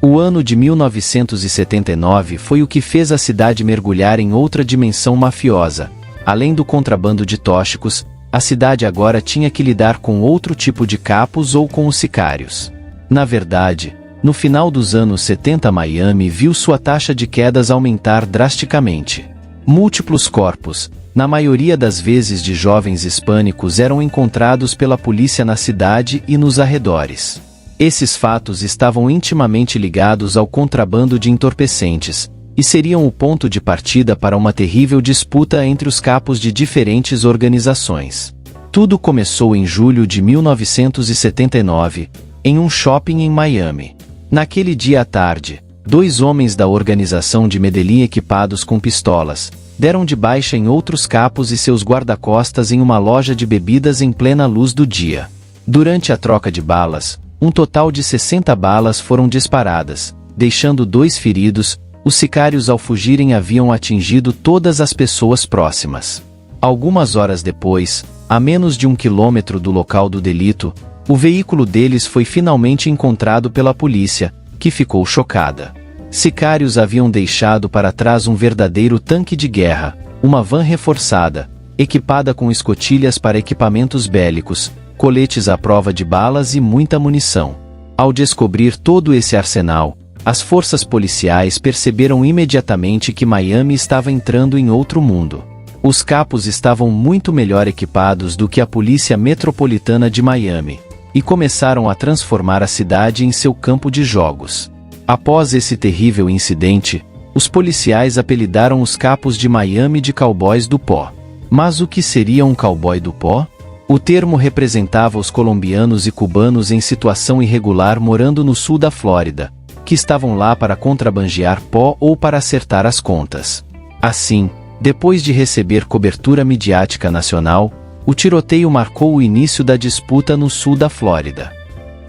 S3: O ano de 1979 foi o que fez a cidade mergulhar em outra dimensão mafiosa. Além do contrabando de tóxicos, a cidade agora tinha que lidar com outro tipo de capos ou com os sicários. Na verdade, no final dos anos 70 Miami viu sua taxa de quedas aumentar drasticamente. Múltiplos corpos, na maioria das vezes de jovens hispânicos, eram encontrados pela polícia na cidade e nos arredores. Esses fatos estavam intimamente ligados ao contrabando de entorpecentes, e seriam o ponto de partida para uma terrível disputa entre os capos de diferentes organizações. Tudo começou em julho de 1979, em um shopping em Miami. Naquele dia à tarde, 2 homens da organização de Medellín equipados com pistolas, deram de baixa em outros capos e seus guarda-costas em uma loja de bebidas em plena luz do dia. Durante a troca de balas, um total de 60 balas foram disparadas, deixando 2 feridos. Os sicários ao fugirem haviam atingido todas as pessoas próximas. Algumas horas depois, a menos de 1 quilômetro do local do delito, o veículo deles foi finalmente encontrado pela polícia, que ficou chocada. Sicários haviam deixado para trás um verdadeiro tanque de guerra, uma van reforçada, equipada com escotilhas para equipamentos bélicos, coletes à prova de balas e muita munição. Ao descobrir todo esse arsenal, as forças policiais perceberam imediatamente que Miami estava entrando em outro mundo. Os capos estavam muito melhor equipados do que a Polícia Metropolitana de Miami, e começaram a transformar a cidade em seu campo de jogos. Após esse terrível incidente, os policiais apelidaram os capos de Miami de cowboys do pó. Mas o que seria um cowboy do pó? O termo representava os colombianos e cubanos em situação irregular morando no sul da Flórida, que estavam lá para contrabandear pó ou para acertar as contas. Assim, depois de receber cobertura midiática nacional, o tiroteio marcou o início da disputa no sul da Flórida.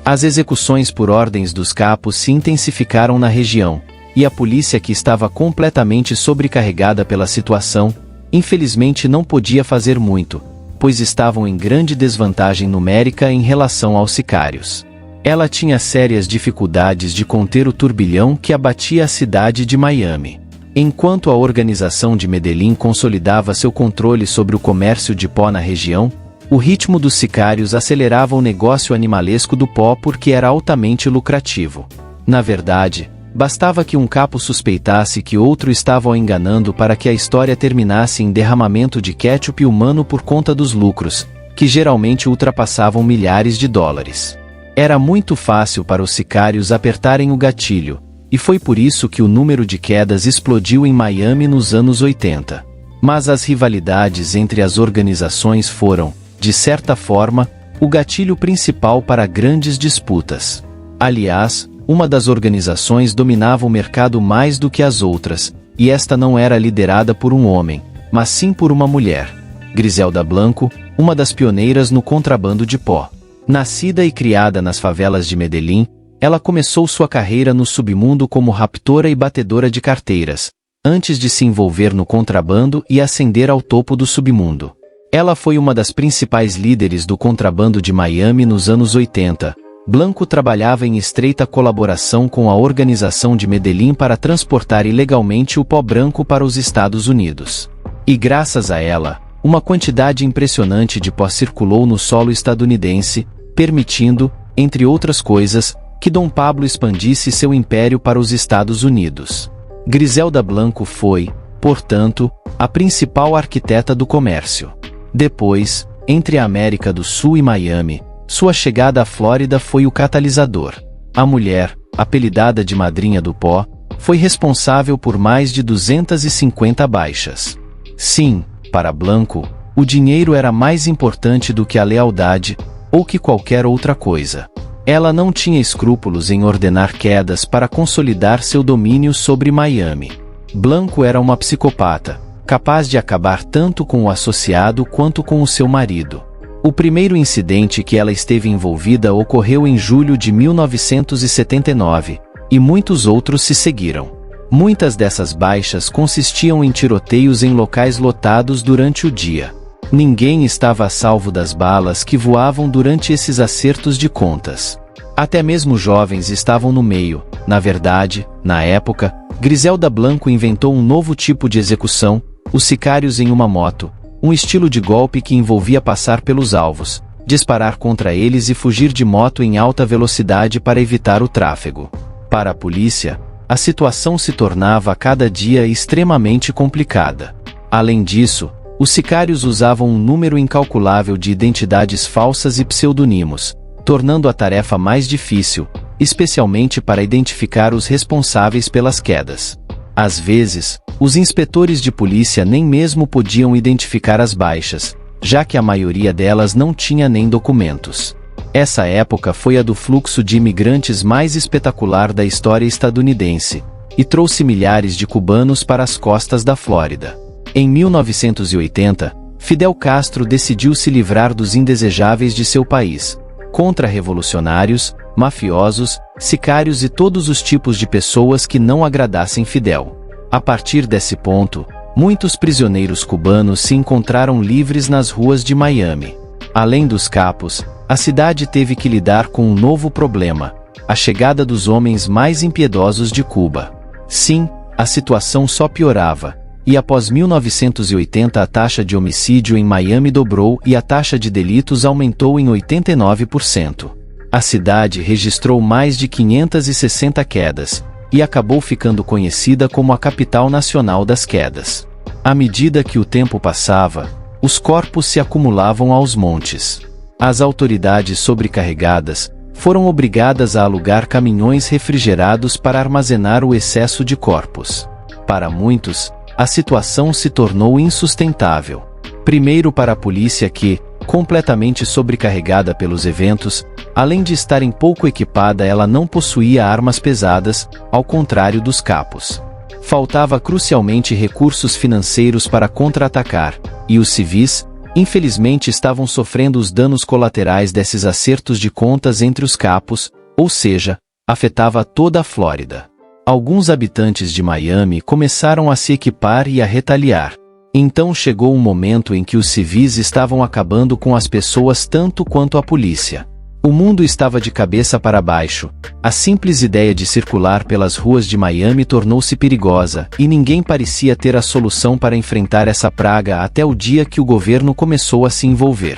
S3: As execuções por ordens dos capos se intensificaram na região, e a polícia, que estava completamente sobrecarregada pela situação, infelizmente não podia fazer muito, pois estavam em grande desvantagem numérica em relação aos sicários. Ela tinha sérias dificuldades de conter o turbilhão que abatia a cidade de Miami. Enquanto a organização de Medellín consolidava seu controle sobre o comércio de pó na região, o ritmo dos sicários acelerava o negócio animalesco do pó porque era altamente lucrativo. Na verdade, bastava que um capo suspeitasse que outro estava o enganando para que a história terminasse em derramamento de ketchup humano por conta dos lucros, que geralmente ultrapassavam milhares de dólares. Era muito fácil para os sicários apertarem o gatilho, e foi por isso que o número de quedas explodiu em Miami nos anos 80. Mas as rivalidades entre as organizações foram, de certa forma, o gatilho principal para grandes disputas. Aliás, uma das organizações dominava o mercado mais do que as outras, e esta não era liderada por um homem, mas sim por uma mulher. Griselda Blanco, uma das pioneiras no contrabando de pó. Nascida e criada nas favelas de Medellín, ela começou sua carreira no submundo como raptora e batedora de carteiras, antes de se envolver no contrabando e ascender ao topo do submundo. Ela foi uma das principais líderes do contrabando de Miami nos anos 80. Blanco trabalhava em estreita colaboração com a organização de Medellín para transportar ilegalmente o pó branco para os Estados Unidos. E graças a ela, uma quantidade impressionante de pó circulou no solo estadunidense, permitindo, entre outras coisas, que Dom Pablo expandisse seu império para os Estados Unidos. Griselda Blanco foi, portanto, a principal arquiteta do comércio. Depois, entre a América do Sul e Miami, sua chegada à Flórida foi o catalisador. A mulher, apelidada de Madrinha do Pó, foi responsável por mais de 250 baixas. Sim, para Blanco, o dinheiro era mais importante do que a lealdade, ou que qualquer outra coisa. Ela não tinha escrúpulos em ordenar quedas para consolidar seu domínio sobre Miami. Blanco era uma psicopata, capaz de acabar tanto com o associado quanto com o seu marido. O primeiro incidente que ela esteve envolvida ocorreu em julho de 1979, e muitos outros se seguiram. Muitas dessas baixas consistiam em tiroteios em locais lotados durante o dia. Ninguém estava a salvo das balas que voavam durante esses acertos de contas. Até mesmo jovens estavam no meio. Na verdade, na época, Griselda Blanco inventou um novo tipo de execução, os sicários em uma moto, um estilo de golpe que envolvia passar pelos alvos, disparar contra eles e fugir de moto em alta velocidade para evitar o tráfego. Para a polícia, a situação se tornava a cada dia extremamente complicada. Além disso, os sicários usavam um número incalculável de identidades falsas e pseudonimos, tornando a tarefa mais difícil, especialmente para identificar os responsáveis pelas quedas. Às vezes, os inspetores de polícia nem mesmo podiam identificar as baixas, já que a maioria delas não tinha nem documentos. Essa época foi a do fluxo de imigrantes mais espetacular da história estadunidense, e trouxe milhares de cubanos para as costas da Flórida. Em 1980, Fidel Castro decidiu se livrar dos indesejáveis de seu país, contra-revolucionários, mafiosos, sicários e todos os tipos de pessoas que não agradassem Fidel. A partir desse ponto, muitos prisioneiros cubanos se encontraram livres nas ruas de Miami. Além dos capos, a cidade teve que lidar com um novo problema: a chegada dos homens mais impiedosos de Cuba. Sim, a situação só piorava, e após 1980 a taxa de homicídio em Miami dobrou e a taxa de delitos aumentou em 89%. A cidade registrou mais de 560 quedas, e acabou ficando conhecida como a capital nacional das quedas. À medida que o tempo passava, os corpos se acumulavam aos montes. As autoridades sobrecarregadas foram obrigadas a alugar caminhões refrigerados para armazenar o excesso de corpos. Para muitos, a situação se tornou insustentável. Primeiro para a polícia que, completamente sobrecarregada pelos eventos, além de estar pouco equipada, ela não possuía armas pesadas, ao contrário dos capos. Faltava crucialmente recursos financeiros para contra-atacar, e os civis, infelizmente, estavam sofrendo os danos colaterais desses acertos de contas entre os capos, ou seja, afetava toda a Flórida. Alguns habitantes de Miami começaram a se equipar e a retaliar. Então chegou um momento em que os civis estavam acabando com as pessoas tanto quanto a polícia. O mundo estava de cabeça para baixo. A simples ideia de circular pelas ruas de Miami tornou-se perigosa, e ninguém parecia ter a solução para enfrentar essa praga até o dia que o governo começou a se envolver.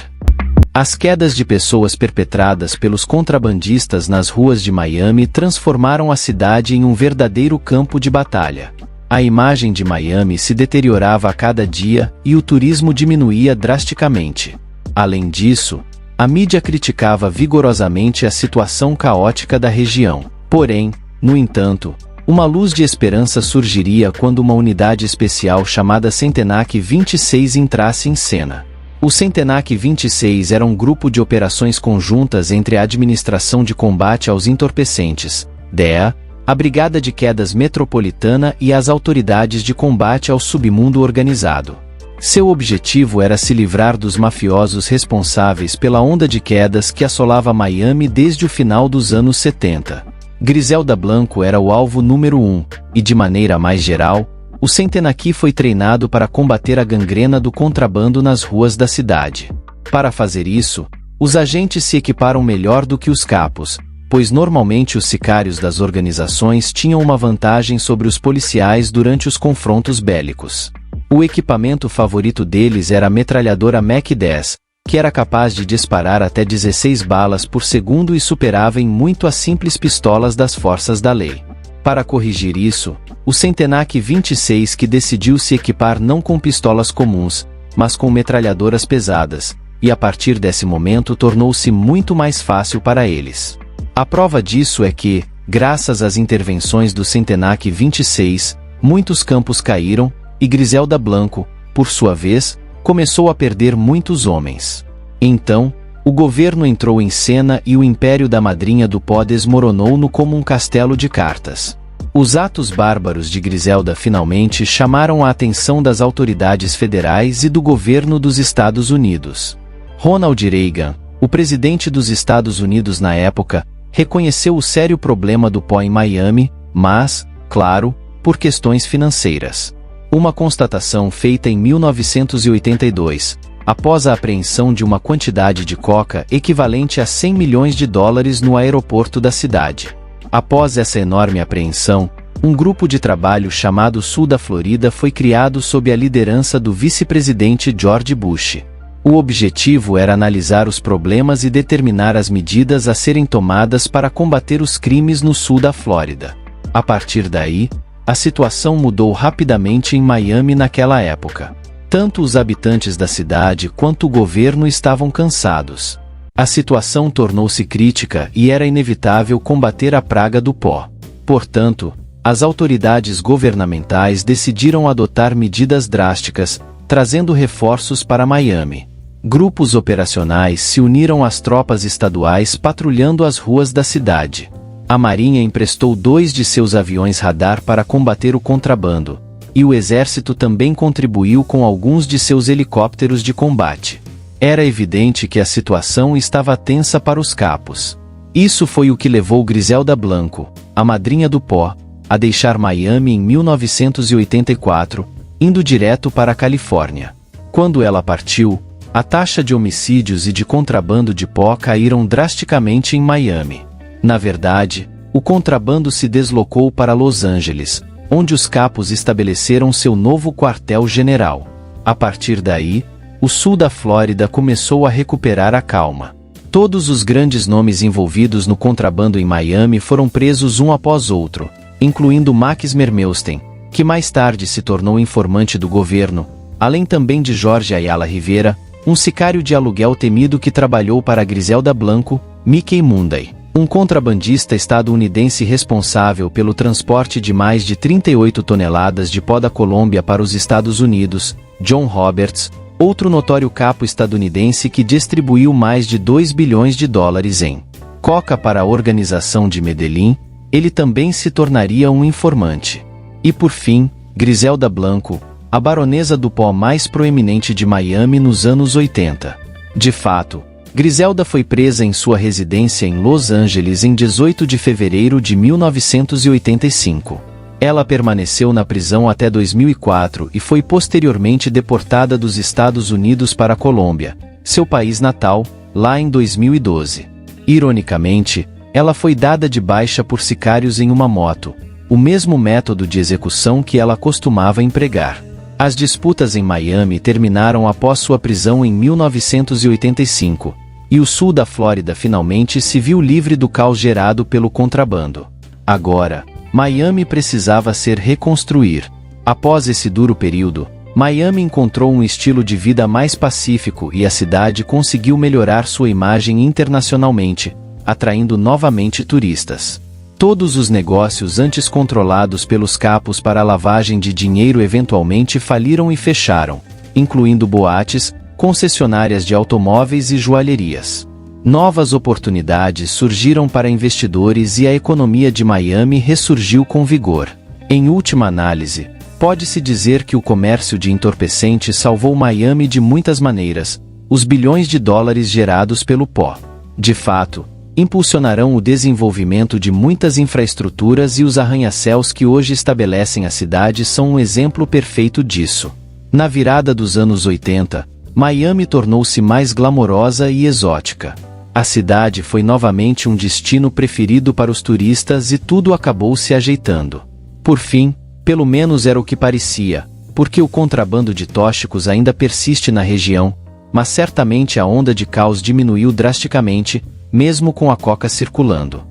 S3: As quedas de pessoas perpetradas pelos contrabandistas nas ruas de Miami transformaram a cidade em um verdadeiro campo de batalha. A imagem de Miami se deteriorava a cada dia e o turismo diminuía drasticamente. Além disso, a mídia criticava vigorosamente a situação caótica da região. Porém, no entanto, uma luz de esperança surgiria quando uma unidade especial chamada Centenac 26 entrasse em cena. O Centenac 26 era um grupo de operações conjuntas entre a Administração de Combate aos Entorpecentes, DEA, a Brigada de Quedas Metropolitana e as autoridades de combate ao submundo organizado. Seu objetivo era se livrar dos mafiosos responsáveis pela onda de quedas que assolava Miami desde o final dos anos 70. Griselda Blanco era o alvo número 1, e de maneira mais geral, o Centenac foi treinado para combater a gangrena do contrabando nas ruas da cidade. Para fazer isso, os agentes se equiparam melhor do que os capos, pois normalmente os sicários das organizações tinham uma vantagem sobre os policiais durante os confrontos bélicos. O equipamento favorito deles era a metralhadora Mac-10, que era capaz de disparar até 16 balas por segundo e superava em muito as simples pistolas das forças da lei. Para corrigir isso, o Centenac 26 que decidiu se equipar não com pistolas comuns, mas com metralhadoras pesadas, e a partir desse momento tornou-se muito mais fácil para eles. A prova disso é que, graças às intervenções do Centenac 26, muitos campos caíram, e Griselda Blanco, por sua vez, começou a perder muitos homens. Então, o governo entrou em cena e o império da madrinha do pó desmoronou-no como um castelo de cartas. Os atos bárbaros de Griselda finalmente chamaram a atenção das autoridades federais e do governo dos Estados Unidos. Ronald Reagan, o presidente dos Estados Unidos na época, reconheceu o sério problema do pó em Miami, mas, claro, por questões financeiras. Uma constatação feita em 1982, após a apreensão de uma quantidade de coca equivalente a 100 milhões de dólares no aeroporto da cidade. Após essa enorme apreensão, um grupo de trabalho chamado Sul da Flórida foi criado sob a liderança do vice-presidente George Bush. O objetivo era analisar os problemas e determinar as medidas a serem tomadas para combater os crimes no sul da Flórida. A partir daí, a situação mudou rapidamente em Miami naquela época. Tanto os habitantes da cidade quanto o governo estavam cansados. A situação tornou-se crítica e era inevitável combater a praga do pó. Portanto, as autoridades governamentais decidiram adotar medidas drásticas, trazendo reforços para Miami. Grupos operacionais se uniram às tropas estaduais patrulhando as ruas da cidade. A Marinha emprestou 2 de seus aviões radar para combater o contrabando, e o Exército também contribuiu com alguns de seus helicópteros de combate. Era evidente que a situação estava tensa para os capos. Isso foi o que levou Griselda Blanco, a madrinha do pó, a deixar Miami em 1984, indo direto para a Califórnia. Quando ela partiu, a taxa de homicídios e de contrabando de pó caíram drasticamente em Miami. Na verdade, o contrabando se deslocou para Los Angeles, onde os capos estabeleceram seu novo quartel-general. A partir daí, o sul da Flórida começou a recuperar a calma. Todos os grandes nomes envolvidos no contrabando em Miami foram presos um após outro, incluindo Max Mermelstein, que mais tarde se tornou informante do governo, além também de Jorge Ayala Rivera, um sicário de aluguel temido que trabalhou para Griselda Blanco, Mickey Munday, um contrabandista estadunidense responsável pelo transporte de mais de 38 toneladas de pó da Colômbia para os Estados Unidos, John Roberts, outro notório capo estadunidense que distribuiu mais de 2 bilhões de dólares em coca para a organização de Medellín. Ele também se tornaria um informante. E por fim, Griselda Blanco, a baronesa do pó mais proeminente de Miami nos anos 80. De fato, Griselda foi presa em sua residência em Los Angeles em 18 de fevereiro de 1985. Ela permaneceu na prisão até 2004 e foi posteriormente deportada dos Estados Unidos para a Colômbia, seu país natal, lá em 2012. Ironicamente, ela foi dada de baixa por sicários em uma moto, o mesmo método de execução que ela costumava empregar. As disputas em Miami terminaram após sua prisão em 1985, e o sul da Flórida finalmente se viu livre do caos gerado pelo contrabando. Agora, Miami precisava ser reconstruir. Após esse duro período, Miami encontrou um estilo de vida mais pacífico e a cidade conseguiu melhorar sua imagem internacionalmente, atraindo novamente turistas. Todos os negócios antes controlados pelos capos para a lavagem de dinheiro eventualmente faliram e fecharam, incluindo boates, concessionárias de automóveis e joalherias. Novas oportunidades surgiram para investidores e a economia de Miami ressurgiu com vigor. Em última análise, pode-se dizer que o comércio de entorpecentes salvou Miami de muitas maneiras, os bilhões de dólares gerados pelo pó. De fato, impulsionarão o desenvolvimento de muitas infraestruturas e os arranha-céus que hoje estabelecem a cidade são um exemplo perfeito disso. Na virada dos anos 80, Miami tornou-se mais glamourosa e exótica. A cidade foi novamente um destino preferido para os turistas e tudo acabou se ajeitando. Por fim, pelo menos era o que parecia, porque o contrabando de tóxicos ainda persiste na região, mas certamente a onda de caos diminuiu drasticamente, mesmo com a coca circulando.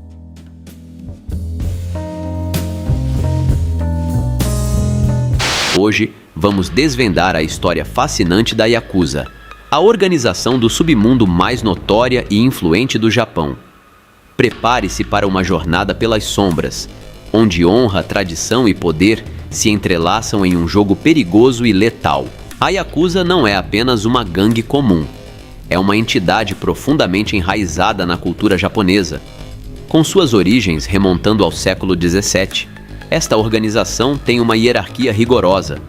S2: Hoje, vamos desvendar a história fascinante da Yakuza, a organização do submundo mais notória e influente do Japão. Prepare-se para uma jornada pelas sombras, onde honra, tradição e poder se entrelaçam em um jogo perigoso e letal. A Yakuza não é apenas uma gangue comum. É uma entidade profundamente enraizada na cultura japonesa. Com suas origens remontando ao século XVII, esta organização tem uma hierarquia rigorosa,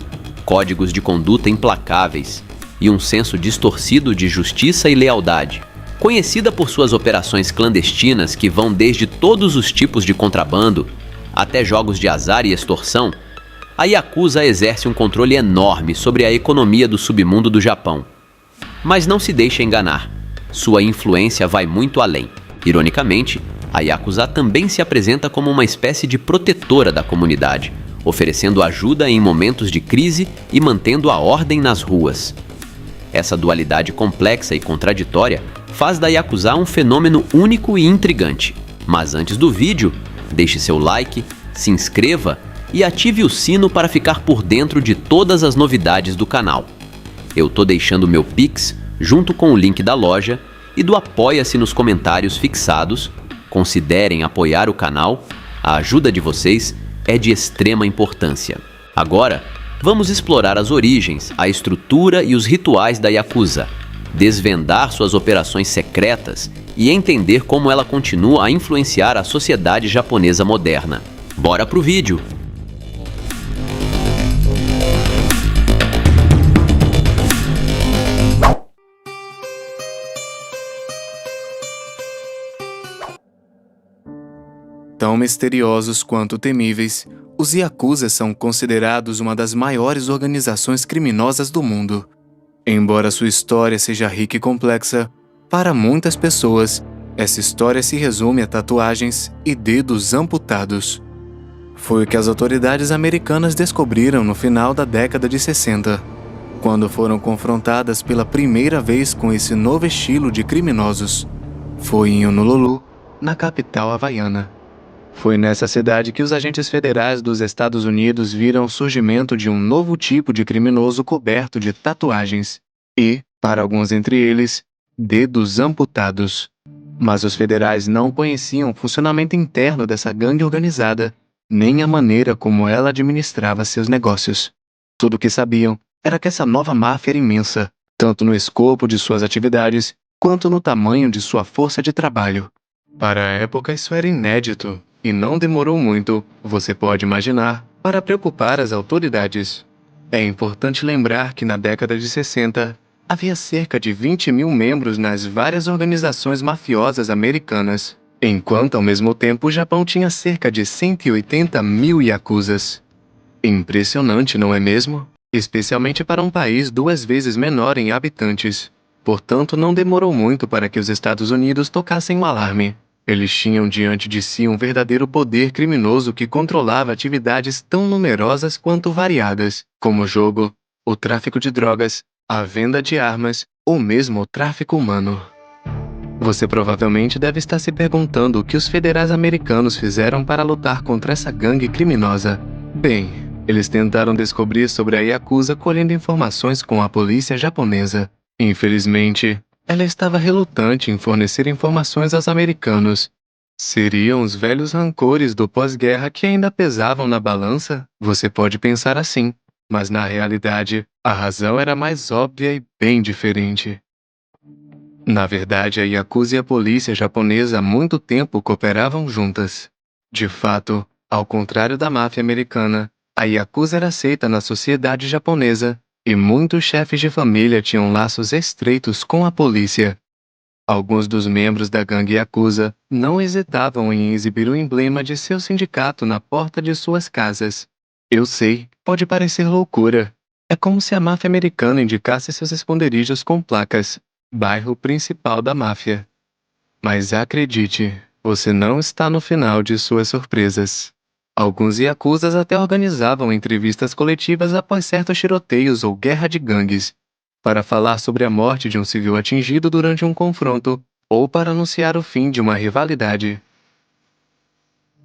S2: códigos de conduta implacáveis e um senso distorcido de justiça e lealdade. Conhecida por suas operações clandestinas que vão desde todos os tipos de contrabando até jogos de azar e extorsão, a Yakuza exerce um controle enorme sobre a economia do submundo do Japão. Mas não se deixe enganar, sua influência vai muito além. Ironicamente, a Yakuza também se apresenta como uma espécie de protetora da comunidade, oferecendo ajuda em momentos de crise e mantendo a ordem nas ruas. Essa dualidade complexa e contraditória faz da Yakuza um fenômeno único e intrigante. Mas antes do vídeo, deixe seu like, se inscreva e ative o sino para ficar por dentro de todas as novidades do canal. Eu tô deixando meu Pix junto com o link da loja e do Apoia-se nos comentários fixados. Considerem apoiar o canal, a ajuda de vocês é de extrema importância. Agora, vamos explorar as origens, a estrutura e os rituais da Yakuza, desvendar suas operações secretas e entender como ela continua a influenciar a sociedade japonesa moderna. Bora pro vídeo!
S4: Tão misteriosos quanto temíveis, os Yakuza são considerados uma das maiores organizações criminosas do mundo. Embora sua história seja rica e complexa, para muitas pessoas, essa história se resume a tatuagens e dedos amputados. Foi o que as autoridades americanas descobriram no final da década de 60, quando foram confrontadas pela primeira vez com esse novo estilo de criminosos. Foi em Honolulu, na capital havaiana. Foi nessa cidade que os agentes federais dos Estados Unidos viram o surgimento de um novo tipo de criminoso coberto de tatuagens e, para alguns entre eles, dedos amputados. Mas os federais não conheciam o funcionamento interno dessa gangue organizada, nem a maneira como ela administrava seus negócios. Tudo o que sabiam era que essa nova máfia era imensa, tanto no escopo de suas atividades, quanto no tamanho de sua força de trabalho. Para a época isso era inédito. E não demorou muito, você pode imaginar, para preocupar as autoridades. É importante lembrar que na década de 60, havia cerca de 20 mil membros nas várias organizações mafiosas americanas, enquanto ao mesmo tempo o Japão tinha cerca de 180 mil Yakuzas. Impressionante, não é mesmo? Especialmente para um país 2 vezes menor em habitantes. Portanto, não demorou muito para que os Estados Unidos tocassem o alarme. Eles tinham diante de si um verdadeiro poder criminoso que controlava atividades tão numerosas quanto variadas, como o jogo, o tráfico de drogas, a venda de armas ou mesmo o tráfico humano. Você provavelmente deve estar se perguntando o que os federais americanos fizeram para lutar contra essa gangue criminosa. Bem, eles tentaram descobrir sobre a Yakuza colhendo informações com a polícia japonesa. Infelizmente, ela estava relutante em fornecer informações aos americanos. Seriam os velhos rancores do pós-guerra que ainda pesavam na balança? Você pode pensar assim, mas na realidade, a razão era mais óbvia e bem diferente. Na verdade, a Yakuza e a polícia japonesa há muito tempo cooperavam juntas. De fato, ao contrário da máfia americana, a Yakuza era aceita na sociedade japonesa, e muitos chefes de família tinham laços estreitos com a polícia. Alguns dos membros da gangue Yakuza não hesitavam em exibir o emblema de seu sindicato na porta de suas casas. Eu sei, pode parecer loucura. É como se a máfia americana indicasse seus esconderijos com placas, bairro principal da máfia. Mas acredite, você não está no final de suas surpresas. Alguns Yakuzas até organizavam entrevistas coletivas após certos tiroteios ou guerra de gangues, para falar sobre a morte de um civil atingido durante um confronto, ou para anunciar o fim de uma rivalidade.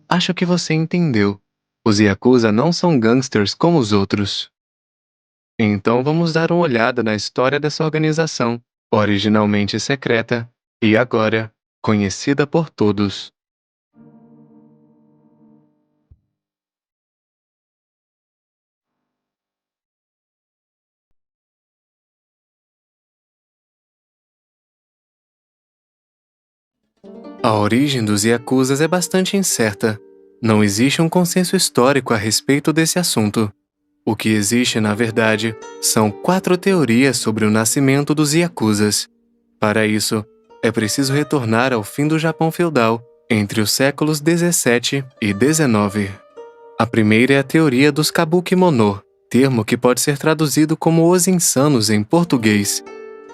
S4: Acho que você entendeu. Os Yakuza não são gangsters como os outros. Então vamos dar uma olhada na história dessa organização, originalmente secreta, e agora conhecida por todos. A origem dos Yakuzas é bastante incerta. Não existe um consenso histórico a respeito desse assunto. O que existe, na verdade, são 4 teorias sobre o nascimento dos Yakuzas. Para isso, é preciso retornar ao fim do Japão feudal, entre os séculos 17 e 19. A primeira é a teoria dos Kabuki-mono, termo que pode ser traduzido como os insanos em português.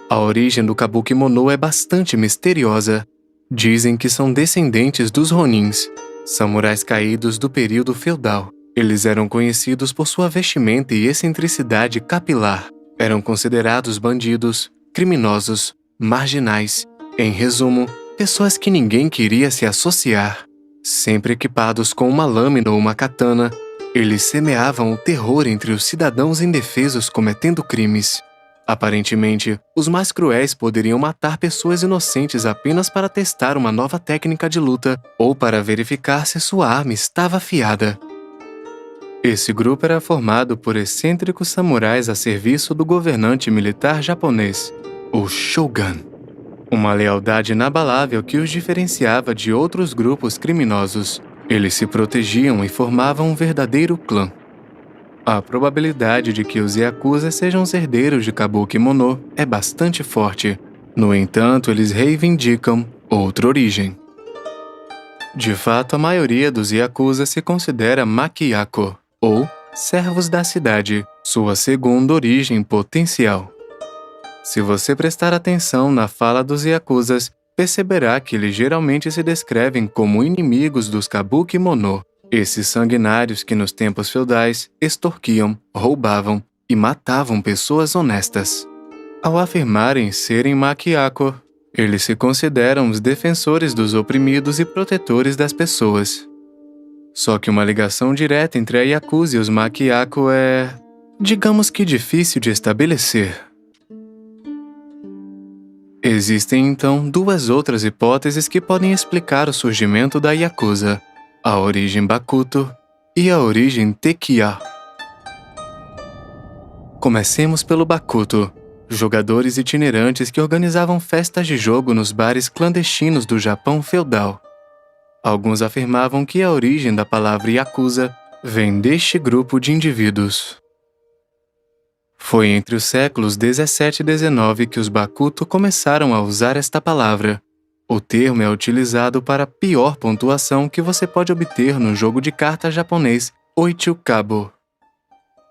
S4: A origem do Kabuki-mono é bastante misteriosa. Dizem que são descendentes dos Ronins, samurais caídos do período feudal. Eles eram conhecidos por sua vestimenta e excentricidade capilar. Eram considerados bandidos, criminosos, marginais. Em resumo, pessoas que ninguém queria se associar. Sempre equipados com uma lâmina ou uma katana, eles semeavam o terror entre os cidadãos indefesos cometendo crimes. Aparentemente, os mais cruéis poderiam matar pessoas inocentes apenas para testar uma nova técnica de luta ou para verificar se sua arma estava afiada. Esse grupo era formado por excêntricos samurais a serviço do governante militar japonês, o Shogun. Uma lealdade inabalável que os diferenciava de outros grupos criminosos. Eles se protegiam e formavam um verdadeiro clã. A probabilidade de que os Yakuza sejam os herdeiros de Kabuki-mono é bastante forte. No entanto, eles reivindicam outra origem. De fato, a maioria dos Yakuza se considera Makiako, ou servos da cidade, sua segunda origem potencial. Se você prestar atenção na fala dos Yakuzas, perceberá que eles geralmente se descrevem como inimigos dos Kabuki-mono, esses sanguinários que nos tempos feudais extorquiam, roubavam e matavam pessoas honestas. Ao afirmarem serem Makiako, eles se consideram os defensores dos oprimidos e protetores das pessoas. Só que uma ligação direta entre a Yakuza e os Makiako é, digamos que difícil de estabelecer. Existem então duas outras hipóteses que podem explicar o surgimento da Yakuza: a origem Bakuto e a origem Tekiya. Comecemos pelo Bakuto, jogadores itinerantes que organizavam festas de jogo nos bares clandestinos do Japão feudal. Alguns afirmavam que a origem da palavra Yakuza vem deste grupo de indivíduos. Foi entre os séculos 17 e 19 que os Bakuto começaram a usar esta palavra. O termo é utilizado para a pior pontuação que você pode obter no jogo de cartas japonês Oichukabo.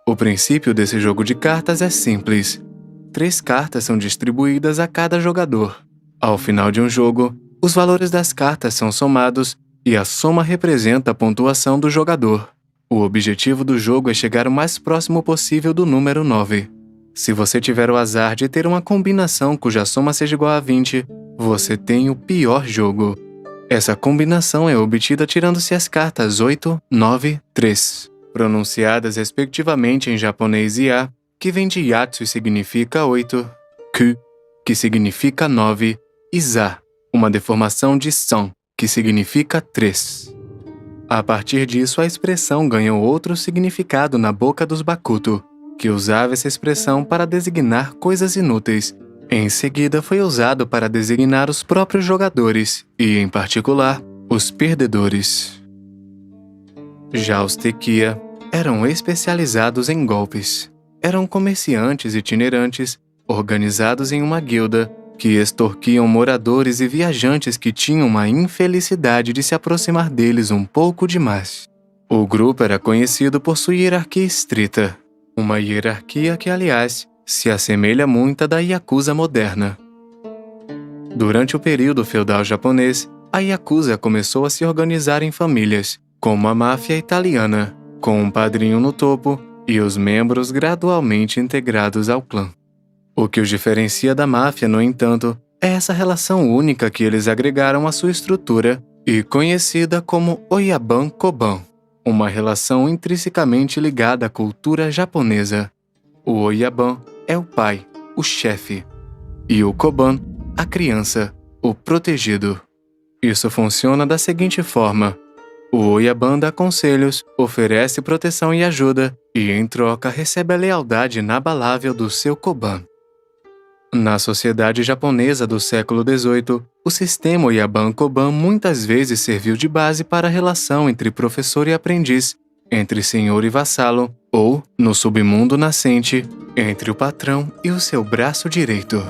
S4: O princípio desse jogo de cartas é simples. 3 cartas são distribuídas a cada jogador. Ao final de um jogo, os valores das cartas são somados e a soma representa a pontuação do jogador. O objetivo do jogo é chegar o mais próximo possível do número 9. Se você tiver o azar de ter uma combinação cuja soma seja igual a 20, você tem o pior jogo. Essa combinação é obtida tirando-se as cartas 8, 9, 3, pronunciadas respectivamente em japonês Ya, que vem de Yatsu e significa 8, Ku, que significa 9, e Za, uma deformação de San, que significa 3. A partir disso, a expressão ganhou outro significado na boca dos Bakuto, que usava essa expressão para designar coisas inúteis. Em seguida, foi usado para designar os próprios jogadores e, em particular, os perdedores. Já os Tekiya eram especializados em golpes. Eram comerciantes itinerantes, organizados em uma guilda, que extorquiam moradores e viajantes que tinham uma infelicidade de se aproximar deles um pouco demais. O grupo era conhecido por sua hierarquia estrita, uma hierarquia que, aliás, se assemelha muito à da Yakuza moderna. Durante o período feudal japonês, a Yakuza começou a se organizar em famílias, como a máfia italiana, com um padrinho no topo e os membros gradualmente integrados ao clã. O que os diferencia da máfia, no entanto, é essa relação única que eles agregaram à sua estrutura e conhecida como Oyaban-Koban, uma relação intrinsecamente ligada à cultura japonesa. O Oyaban é o pai, o chefe, e o Koban, a criança, o protegido. Isso funciona da seguinte forma: o Oyaban dá conselhos, oferece proteção e ajuda, e em troca recebe a lealdade inabalável do seu Koban. Na sociedade japonesa do século XVIII, o sistema Oyaban-Koban muitas vezes serviu de base para a relação entre professor e aprendiz, entre senhor e vassalo, ou, no submundo nascente, entre o patrão e o seu braço direito.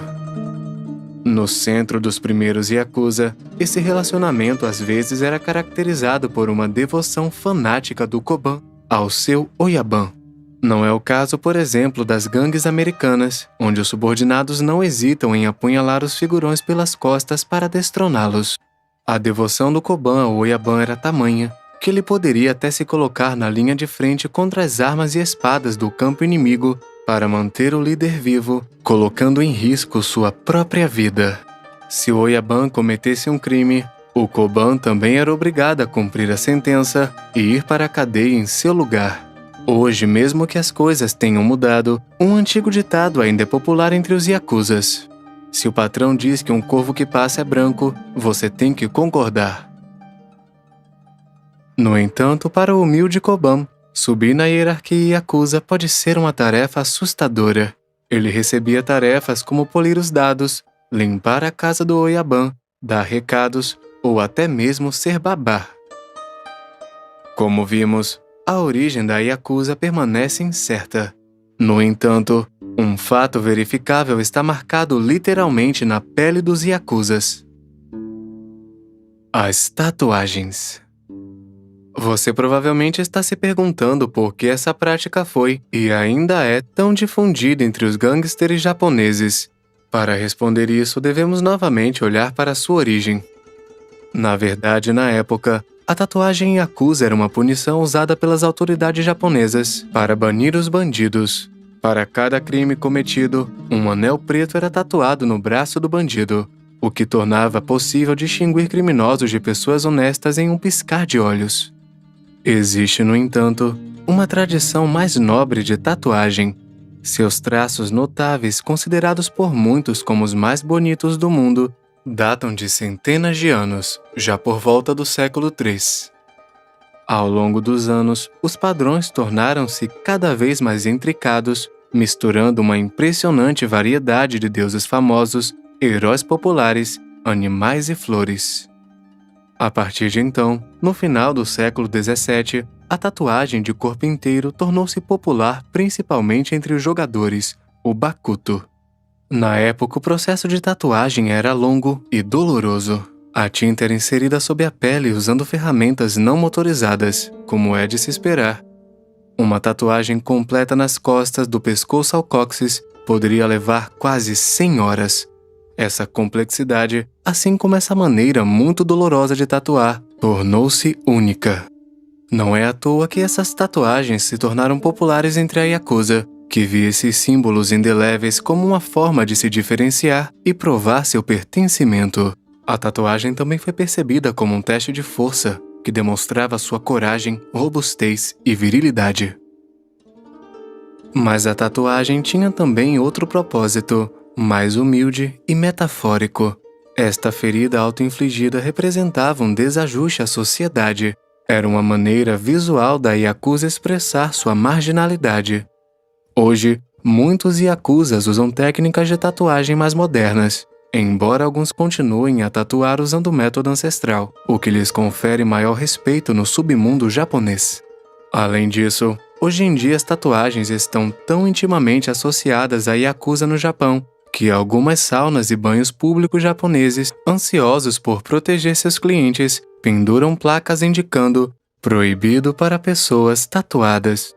S4: No centro dos primeiros Yakuza, esse relacionamento às vezes era caracterizado por uma devoção fanática do Koban ao seu Oyaban. Não é o caso, por exemplo, das gangues americanas, onde os subordinados não hesitam em apunhalar os figurões pelas costas para destroná-los. A devoção do Koban ao Oyaban era tamanha que ele poderia até se colocar na linha de frente contra as armas e espadas do campo inimigo para manter o líder vivo, colocando em risco sua própria vida. Se o Oyaban cometesse um crime, o Koban também era obrigado a cumprir a sentença e ir para a cadeia em seu lugar. Hoje, mesmo que as coisas tenham mudado, um antigo ditado ainda é popular entre os Yakuzas. Se o patrão diz que um corvo que passa é branco, você tem que concordar. No entanto, para o humilde Koban, subir na hierarquia Yakuza pode ser uma tarefa assustadora. Ele recebia tarefas como polir os dados, limpar a casa do Oyaban, dar recados ou até mesmo ser babá. Como vimos, a origem da Yakuza permanece incerta. No entanto, um fato verificável está marcado literalmente na pele dos Yakuzas: as tatuagens. Você provavelmente está se perguntando por que essa prática foi, e ainda é, tão difundida entre os gangsters japoneses. Para responder isso, devemos novamente olhar para sua origem. Na verdade, na época, a tatuagem Yakuza era uma punição usada pelas autoridades japonesas para banir os bandidos. Para cada crime cometido, um anel preto era tatuado no braço do bandido, o que tornava possível distinguir criminosos de pessoas honestas em um piscar de olhos. Existe, no entanto, uma tradição mais nobre de tatuagem. Seus traços notáveis, considerados por muitos como os mais bonitos do mundo, datam de centenas de anos, já por volta do século III. Ao longo dos anos, os padrões tornaram-se cada vez mais intricados, misturando uma impressionante variedade de deuses famosos, heróis populares, animais e flores. A partir de então, no final do século XVII, a tatuagem de corpo inteiro tornou-se popular principalmente entre os jogadores, o Bakuto. Na época, o processo de tatuagem era longo e doloroso. A tinta era inserida sob a pele usando ferramentas não motorizadas, como é de se esperar. Uma tatuagem completa nas costas, do pescoço ao cóccix, poderia levar quase 100 horas. Essa complexidade, assim como essa maneira muito dolorosa de tatuar, tornou-se única. Não é à toa que essas tatuagens se tornaram populares entre a Yakuza, que via esses símbolos indeléveis como uma forma de se diferenciar e provar seu pertencimento. A tatuagem também foi percebida como um teste de força, que demonstrava sua coragem, robustez e virilidade. Mas a tatuagem tinha também outro propósito, mais humilde e metafórico. Esta ferida auto-infligida representava um desajuste à sociedade. Era uma maneira visual da Yakuza expressar sua marginalidade. Hoje, muitos Yakuzas usam técnicas de tatuagem mais modernas, embora alguns continuem a tatuar usando o método ancestral, o que lhes confere maior respeito no submundo japonês. Além disso, hoje em dia as tatuagens estão tão intimamente associadas à Yakuza no Japão, que algumas saunas e banhos públicos japoneses, ansiosos por proteger seus clientes, penduram placas indicando "proibido para pessoas tatuadas".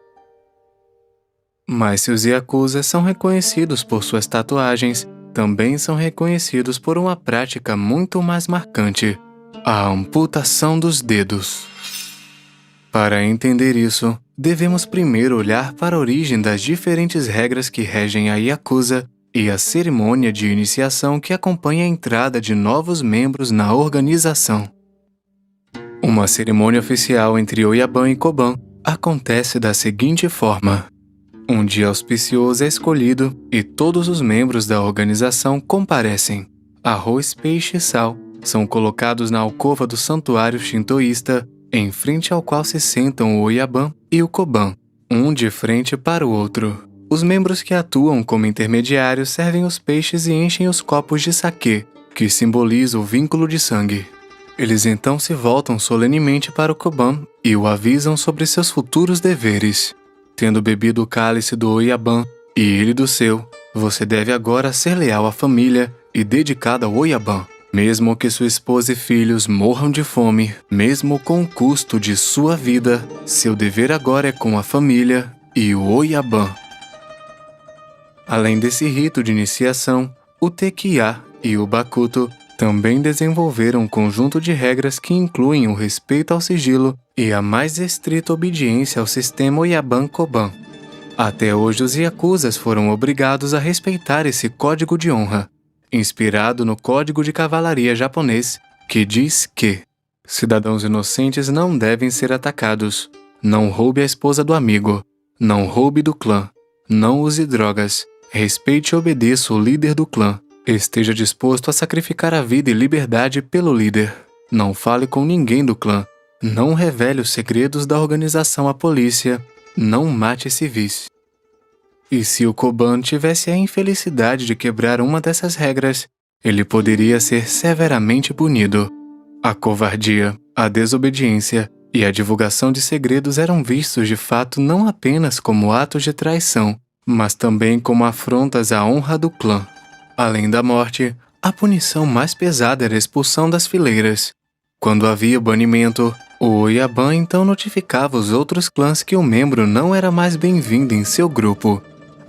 S4: Mas se os Yakuza são reconhecidos por suas tatuagens, também são reconhecidos por uma prática muito mais marcante: a amputação dos dedos. Para entender isso, devemos primeiro olhar para a origem das diferentes regras que regem a Yakuza e a cerimônia de iniciação que acompanha a entrada de novos membros na organização. Uma cerimônia oficial entre Oyaban e Koban acontece da seguinte forma: um dia auspicioso é escolhido e todos os membros da organização comparecem. Arroz, peixe e sal são colocados na alcova do santuário shintoísta, em frente ao qual se sentam o Oyaban e o Koban, um de frente para o outro. Os membros que atuam como intermediários servem os peixes e enchem os copos de saquê, que simboliza o vínculo de sangue. Eles então se voltam solenemente para o Koban e o avisam sobre seus futuros deveres. Tendo bebido o cálice do Oyaban e ele do seu, você deve agora ser leal à família e dedicada ao Oyaban. Mesmo que sua esposa e filhos morram de fome, mesmo com o custo de sua vida, seu dever agora é com a família e o Oyaban. Além desse rito de iniciação, o Tekiá e o Bakuto também desenvolveram um conjunto de regras que incluem o respeito ao sigilo e a mais estrita obediência ao sistema Oyaban-Koban. Até hoje, os Yakuzas foram obrigados a respeitar esse código de honra, inspirado no Código de Cavalaria japonês, que diz que cidadãos inocentes não devem ser atacados, não roube a esposa do amigo, não roube do clã, não use drogas, respeite e obedeça o líder do clã, esteja disposto a sacrificar a vida e liberdade pelo líder, não fale com ninguém do clã, não revele os segredos da organização à polícia, não mate civis. E se o Koban tivesse a infelicidade de quebrar uma dessas regras, ele poderia ser severamente punido. A covardia, a desobediência e a divulgação de segredos eram vistos de fato não apenas como atos de traição, mas também como afrontas à honra do clã. Além da morte, a punição mais pesada era a expulsão das fileiras. Quando havia banimento, o Oyaban então notificava os outros clãs que o membro não era mais bem-vindo em seu grupo.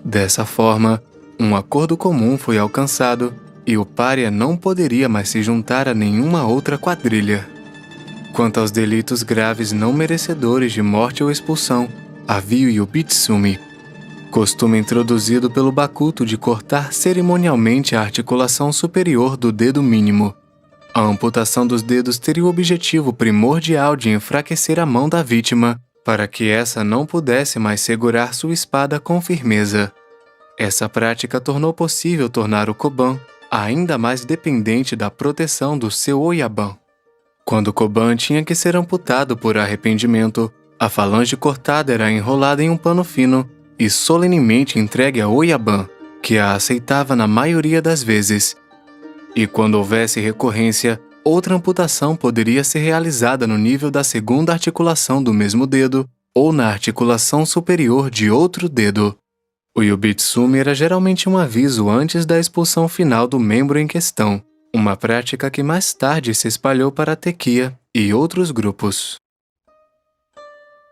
S4: Dessa forma, um acordo comum foi alcançado e o pária não poderia mais se juntar a nenhuma outra quadrilha. Quanto aos delitos graves não merecedores de morte ou expulsão, havia o Yubitsumi, costume introduzido pelo Bakuto de cortar cerimonialmente a articulação superior do dedo mínimo. A amputação dos dedos teria o objetivo primordial de enfraquecer a mão da vítima, para que essa não pudesse mais segurar sua espada com firmeza. Essa prática tornou possível tornar o Koban ainda mais dependente da proteção do seu Oyaban. Quando o Koban tinha que ser amputado por arrependimento, a falange cortada era enrolada em um pano fino e solenemente entregue a Oyaban, que a aceitava na maioria das vezes. E quando houvesse recorrência, outra amputação poderia ser realizada no nível da segunda articulação do mesmo dedo ou na articulação superior de outro dedo. O Yubitsumi era geralmente um aviso antes da expulsão final do membro em questão, uma prática que mais tarde se espalhou para a Tekiya e outros grupos.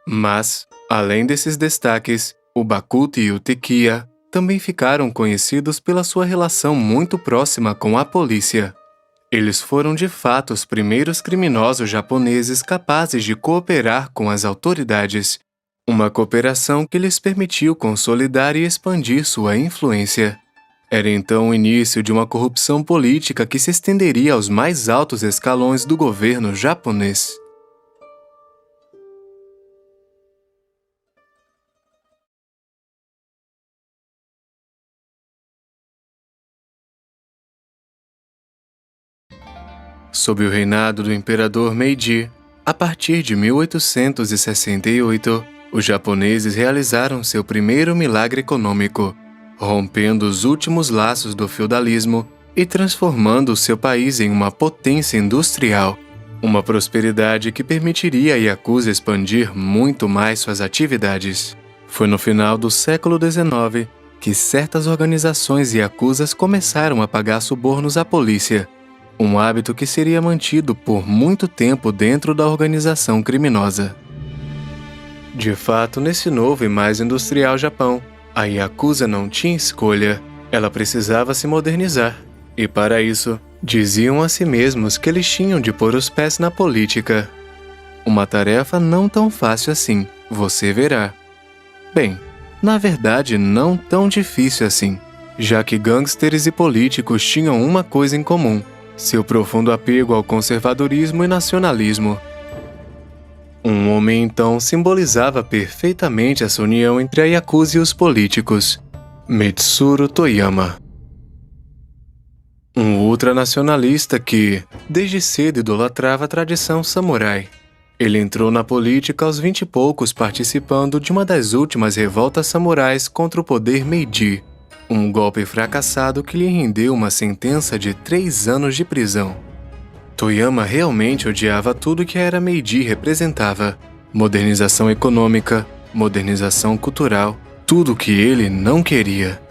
S4: Mas, além desses destaques, o Bakuto e o Tekiya também ficaram conhecidos pela sua relação muito próxima com a polícia. Eles foram de fato os primeiros criminosos japoneses capazes de cooperar com as autoridades, uma cooperação que lhes permitiu consolidar e expandir sua influência. Era então o início de uma corrupção política que se estenderia aos mais altos escalões do governo japonês. Sob o reinado do imperador Meiji, a partir de 1868, os japoneses realizaram seu primeiro milagre econômico, rompendo os últimos laços do feudalismo e transformando o seu país em uma potência industrial, uma prosperidade que permitiria a Yakuza expandir muito mais suas atividades. Foi no final do século XIX que certas organizações Yakuzas começaram a pagar subornos à polícia, um hábito que seria mantido por muito tempo dentro da organização criminosa. De fato, nesse novo e mais industrial Japão, a Yakuza não tinha escolha, ela precisava se modernizar, e para isso, diziam a si mesmos que eles tinham de pôr os pés na política. Uma tarefa não tão fácil assim, você verá. Bem, na verdade não tão difícil assim, já que gangsters e políticos tinham uma coisa em comum: seu profundo apego ao conservadorismo e nacionalismo. Um homem então simbolizava perfeitamente essa união entre a Yakuza e os políticos: Mitsuru Toyama. Um ultranacionalista que, desde cedo, idolatrava a tradição samurai. Ele entrou na política aos 20 e poucos, participando de uma das últimas revoltas samurais contra o poder Meiji, um golpe fracassado que lhe rendeu uma sentença de 3 anos de prisão. Toyama realmente odiava tudo que a era Meiji representava: modernização econômica, modernização cultural, tudo o que ele não queria.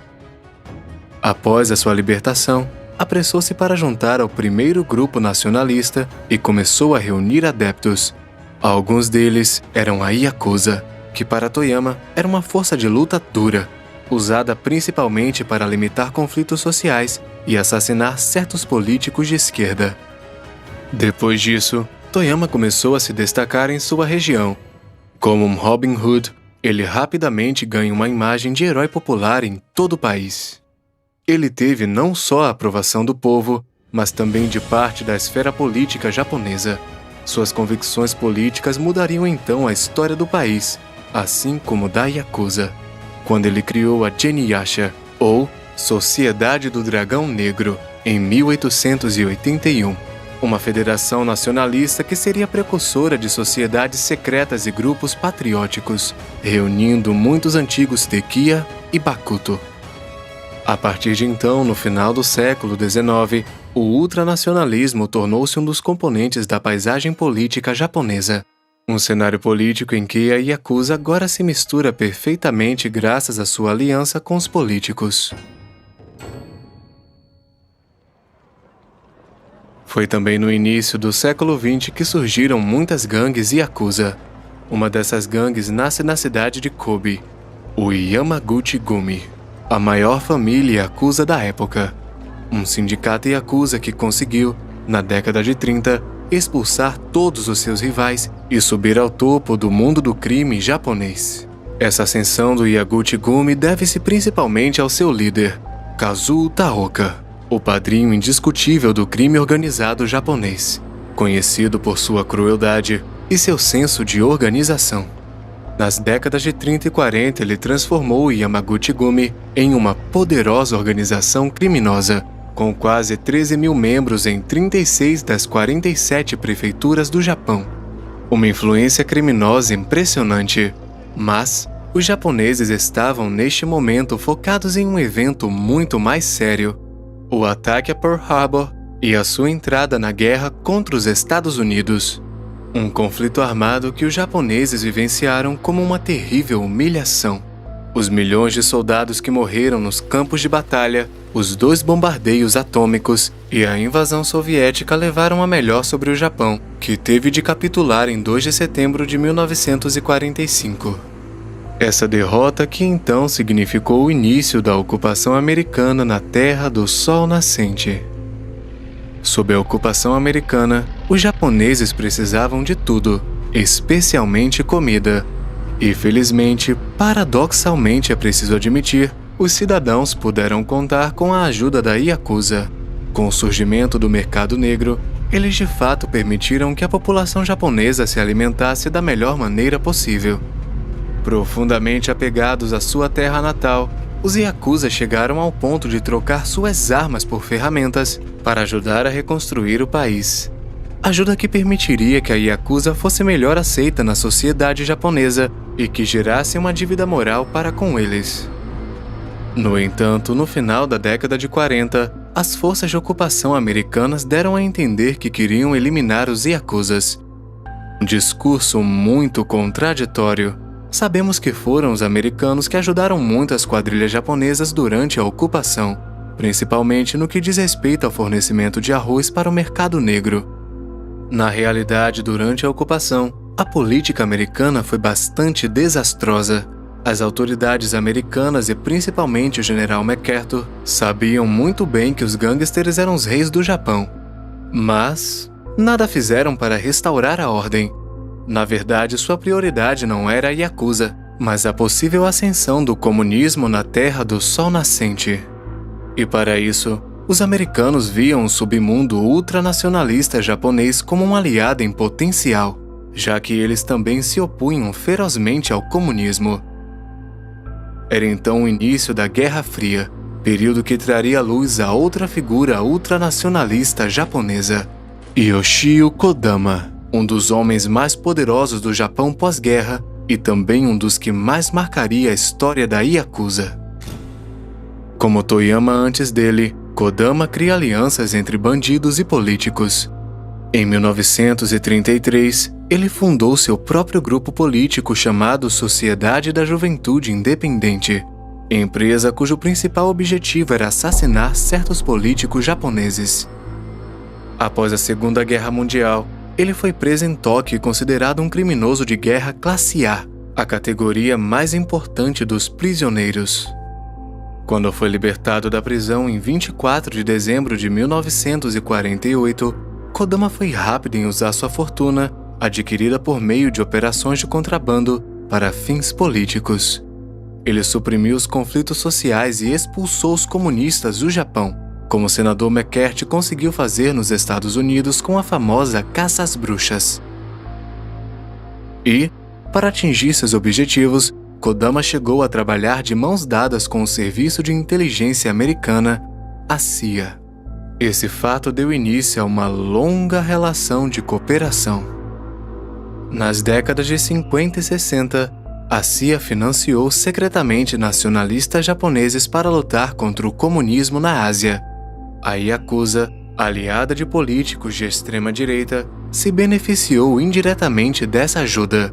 S4: Após a sua libertação, apressou-se para juntar ao primeiro grupo nacionalista e começou a reunir adeptos. Alguns deles eram a Yakuza, que para Toyama era uma força de luta dura, usada principalmente para limitar conflitos sociais e assassinar certos políticos de esquerda. Depois disso, Toyama começou a se destacar em sua região. Como um Robin Hood, ele rapidamente ganha uma imagem de herói popular em todo o país. Ele teve não só a aprovação do povo, mas também de parte da esfera política japonesa. Suas convicções políticas mudariam então a história do país, assim como da Yakuza, quando ele criou a Geniyasha, ou Sociedade do Dragão Negro, em 1881. Uma federação nacionalista que seria precursora de sociedades secretas e grupos patrióticos, reunindo muitos antigos Tekiya e Bakuto. A partir de então, no final do século XIX, o ultranacionalismo tornou-se um dos componentes da paisagem política japonesa. Um cenário político em que a Yakuza agora se mistura perfeitamente graças à sua aliança com os políticos. Foi também no início do século XX que surgiram muitas gangues Yakuza. Uma dessas gangues nasce na cidade de Kobe, o Yamaguchi-gumi, a maior família Yakuza da época. Um sindicato Yakuza que conseguiu, na década de 30, expulsar todos os seus rivais e subir ao topo do mundo do crime japonês. Essa ascensão do Yamaguchi-gumi deve-se principalmente ao seu líder, Kazuo Taoka, o padrinho indiscutível do crime organizado japonês, conhecido por sua crueldade e seu senso de organização. Nas décadas de 30 e 40, ele transformou o Yamaguchi-gumi em uma poderosa organização criminosa, com quase 13 mil membros em 36 das 47 prefeituras do Japão. Uma influência criminosa impressionante, mas os japoneses estavam neste momento focados em um evento muito mais sério: o ataque a Pearl Harbor e a sua entrada na guerra contra os Estados Unidos. Um conflito armado que os japoneses vivenciaram como uma terrível humilhação. Os milhões de soldados que morreram nos campos de batalha, os 2 bombardeios atômicos e a invasão soviética levaram a melhor sobre o Japão, que teve de capitular em 2 de setembro de 1945. Essa derrota que então significou o início da ocupação americana na Terra do Sol Nascente. Sob a ocupação americana, os japoneses precisavam de tudo, especialmente comida. E felizmente, paradoxalmente é preciso admitir, os cidadãos puderam contar com a ajuda da Yakuza. Com o surgimento do mercado negro, eles de fato permitiram que a população japonesa se alimentasse da melhor maneira possível. Profundamente apegados à sua terra natal, os Yakuza chegaram ao ponto de trocar suas armas por ferramentas para ajudar a reconstruir o país. Ajuda que permitiria que a Yakuza fosse melhor aceita na sociedade japonesa e que gerasse uma dívida moral para com eles. No entanto, no final da década de 40, as forças de ocupação americanas deram a entender que queriam eliminar os Yakuzas. Um discurso muito contraditório. Sabemos que foram os americanos que ajudaram muito as quadrilhas japonesas durante a ocupação, principalmente no que diz respeito ao fornecimento de arroz para o mercado negro. Na realidade, durante a ocupação, a política americana foi bastante desastrosa. As autoridades americanas e principalmente o general MacArthur sabiam muito bem que os gangsters eram os reis do Japão, mas nada fizeram para restaurar a ordem. Na verdade, sua prioridade não era a Yakuza, mas a possível ascensão do comunismo na Terra do Sol Nascente. E para isso, os americanos viam o submundo ultranacionalista japonês como um aliado em potencial, já que eles também se opunham ferozmente ao comunismo. Era então o início da Guerra Fria, período que traria à luz a outra figura ultranacionalista japonesa, Yoshio Kodama, um dos homens mais poderosos do Japão pós-guerra e também um dos que mais marcaria a história da Yakuza. Como Toyama antes dele, Kodama cria alianças entre bandidos e políticos. Em 1933, ele fundou seu próprio grupo político chamado Sociedade da Juventude Independente, empresa cujo principal objetivo era assassinar certos políticos japoneses. Após a Segunda Guerra Mundial, ele foi preso em Tóquio e considerado um criminoso de guerra classe A, a categoria mais importante dos prisioneiros. Quando foi libertado da prisão em 24 de dezembro de 1948, Kodama foi rápido em usar sua fortuna, adquirida por meio de operações de contrabando, para fins políticos. Ele suprimiu os conflitos sociais e expulsou os comunistas do Japão, como o senador McCarthy conseguiu fazer nos Estados Unidos com a famosa caça às bruxas. E, para atingir seus objetivos, Kodama chegou a trabalhar de mãos dadas com o Serviço de Inteligência Americana, a CIA. Esse fato deu início a uma longa relação de cooperação. Nas décadas de 50 e 60, a CIA financiou secretamente nacionalistas japoneses para lutar contra o comunismo na Ásia. A Yakuza, aliada de políticos de extrema-direita, se beneficiou indiretamente dessa ajuda.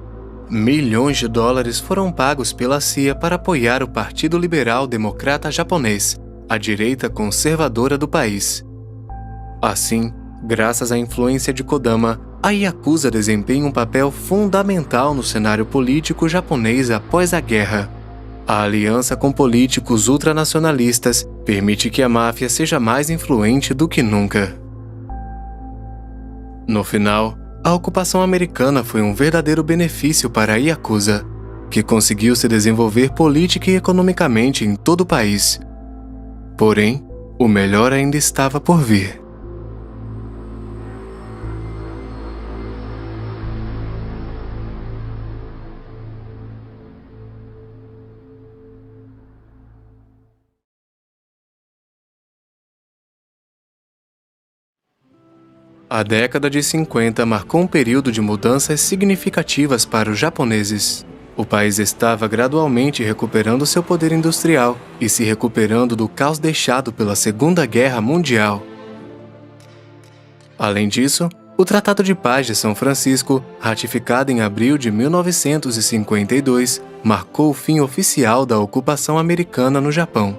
S4: Milhões de dólares foram pagos pela CIA para apoiar o Partido Liberal Democrata Japonês, a direita conservadora do país. Assim, graças à influência de Kodama, a Yakuza desempenha um papel fundamental no cenário político japonês após a guerra. A aliança com políticos ultranacionalistas permite que a máfia seja mais influente do que nunca. No final, a ocupação americana foi um verdadeiro benefício para a Yakuza, que conseguiu se desenvolver política e economicamente em todo o país. Porém, o melhor ainda estava por vir. A década de 50 marcou um período de mudanças significativas para os japoneses. O país estava gradualmente recuperando seu poder industrial e se recuperando do caos deixado pela Segunda Guerra Mundial. Além disso, o Tratado de Paz de São Francisco, ratificado em abril de 1952, marcou o fim oficial da ocupação americana no Japão.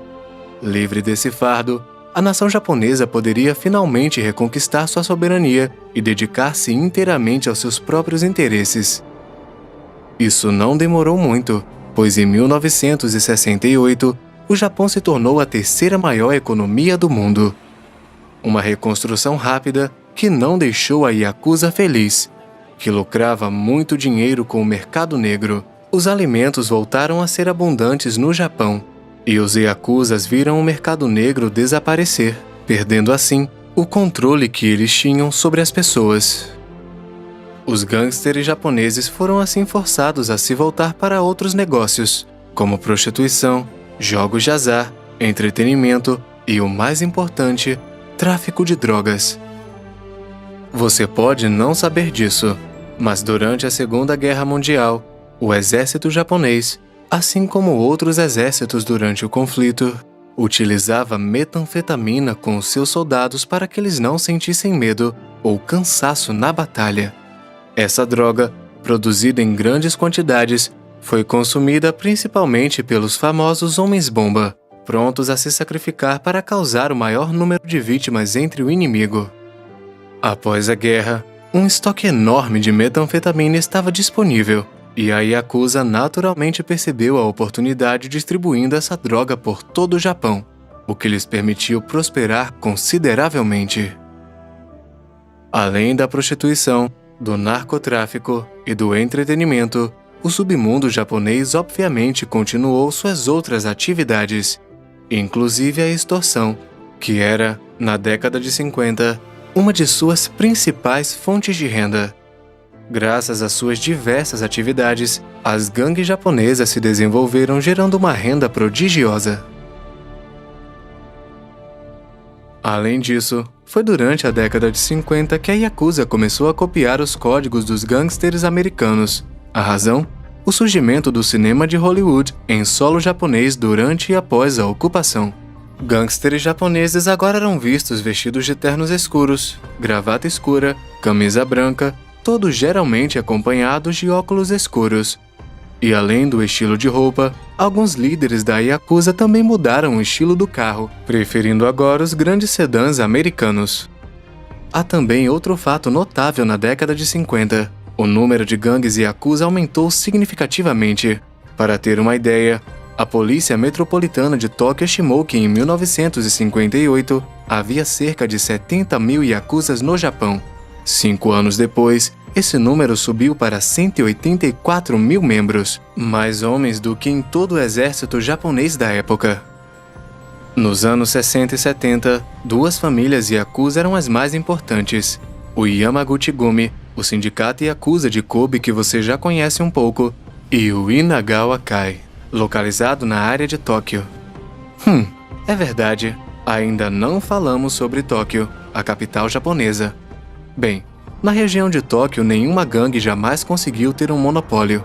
S4: Livre desse fardo, a nação japonesa poderia finalmente reconquistar sua soberania e dedicar-se inteiramente aos seus próprios interesses. Isso não demorou muito, pois em 1968, o Japão se tornou a terceira maior economia do mundo. Uma reconstrução rápida que não deixou a Yakuza feliz, que lucrava muito dinheiro com o mercado negro. Os alimentos voltaram a ser abundantes no Japão, e os Yakuzas viram o mercado negro desaparecer, perdendo assim o controle que eles tinham sobre as pessoas. Os gangsters japoneses foram assim forçados a se voltar para outros negócios, como prostituição, jogos de azar, entretenimento e, o mais importante, tráfico de drogas. Você pode não saber disso, mas durante a Segunda Guerra Mundial, o exército japonês, assim como outros exércitos durante o conflito, utilizava metanfetamina com os seus soldados para que eles não sentissem medo ou cansaço na batalha. Essa droga, produzida em grandes quantidades, foi consumida principalmente pelos famosos homens-bomba, prontos a se sacrificar para causar o maior número de vítimas entre o inimigo. Após a guerra, um estoque enorme de metanfetamina estava disponível, e a Yakuza naturalmente percebeu a oportunidade distribuindo essa droga por todo o Japão, o que lhes permitiu prosperar consideravelmente. Além da prostituição, do narcotráfico e do entretenimento, o submundo japonês obviamente continuou suas outras atividades, inclusive a extorsão, que era, na década de 50, uma de suas principais fontes de renda. Graças às suas diversas atividades, as gangues japonesas se desenvolveram gerando uma renda prodigiosa. Além disso, foi durante a década de 50 que a Yakuza começou a copiar os códigos dos gangsters americanos. A razão? O surgimento do cinema de Hollywood em solo japonês durante e após a ocupação. Gangsters japoneses agora eram vistos vestidos de ternos escuros, gravata escura, camisa branca, todos geralmente acompanhados de óculos escuros. E além do estilo de roupa, Alguns líderes da Yakuza também mudaram o estilo do carro, preferindo agora os grandes sedãs americanos. Há também outro fato notável na década de 50. O número de gangues Yakuza aumentou significativamente. Para ter uma ideia, a Polícia Metropolitana de Tóquio estimou que em 1958 havia cerca de 70 mil Yakuzas no Japão. 5 anos depois, esse número subiu para 184 mil membros, mais homens do que em todo o exército japonês da época. Nos anos 60 e 70, duas famílias Yakuza eram as mais importantes. O Yamaguchi-gumi, o sindicato Yakuza de Kobe que você já conhece um pouco, e o Inagawa-kai, localizado na área de Tóquio. É verdade, ainda não falamos sobre Tóquio, a capital japonesa. Bem, na região de Tóquio, nenhuma gangue jamais conseguiu ter um monopólio.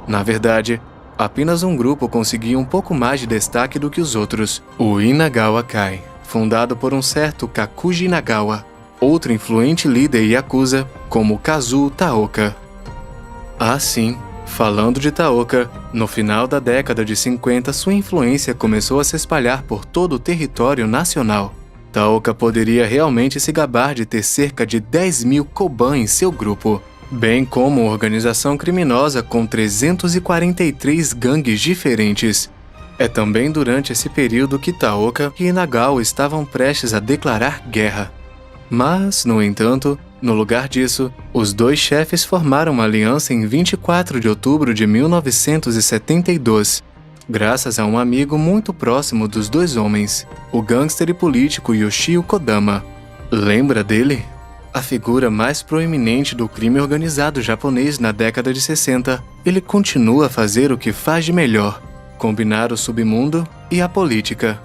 S4: Na verdade, apenas um grupo conseguia um pouco mais de destaque do que os outros, o Inagawa-kai, fundado por um certo Kakuji Inagawa, outro influente líder Yakuza, como Kazuo Taoka. Ah sim, falando de Taoka, no final da década de 50 sua influência começou a se espalhar por todo o território nacional. Taoka poderia realmente se gabar de ter cerca de 10 mil Koban em seu grupo, bem como uma organização criminosa com 343 gangues diferentes. É também durante esse período que Taoka e Inagawa estavam prestes a declarar guerra. Mas, no entanto, no lugar disso, os dois chefes formaram uma aliança em 24 de outubro de 1972, graças a um amigo muito próximo dos dois homens, o gangster e político Yoshio Kodama. Lembra dele? A figura mais proeminente do crime organizado japonês na década de 60, ele continua a fazer o que faz de melhor: combinar o submundo e a política.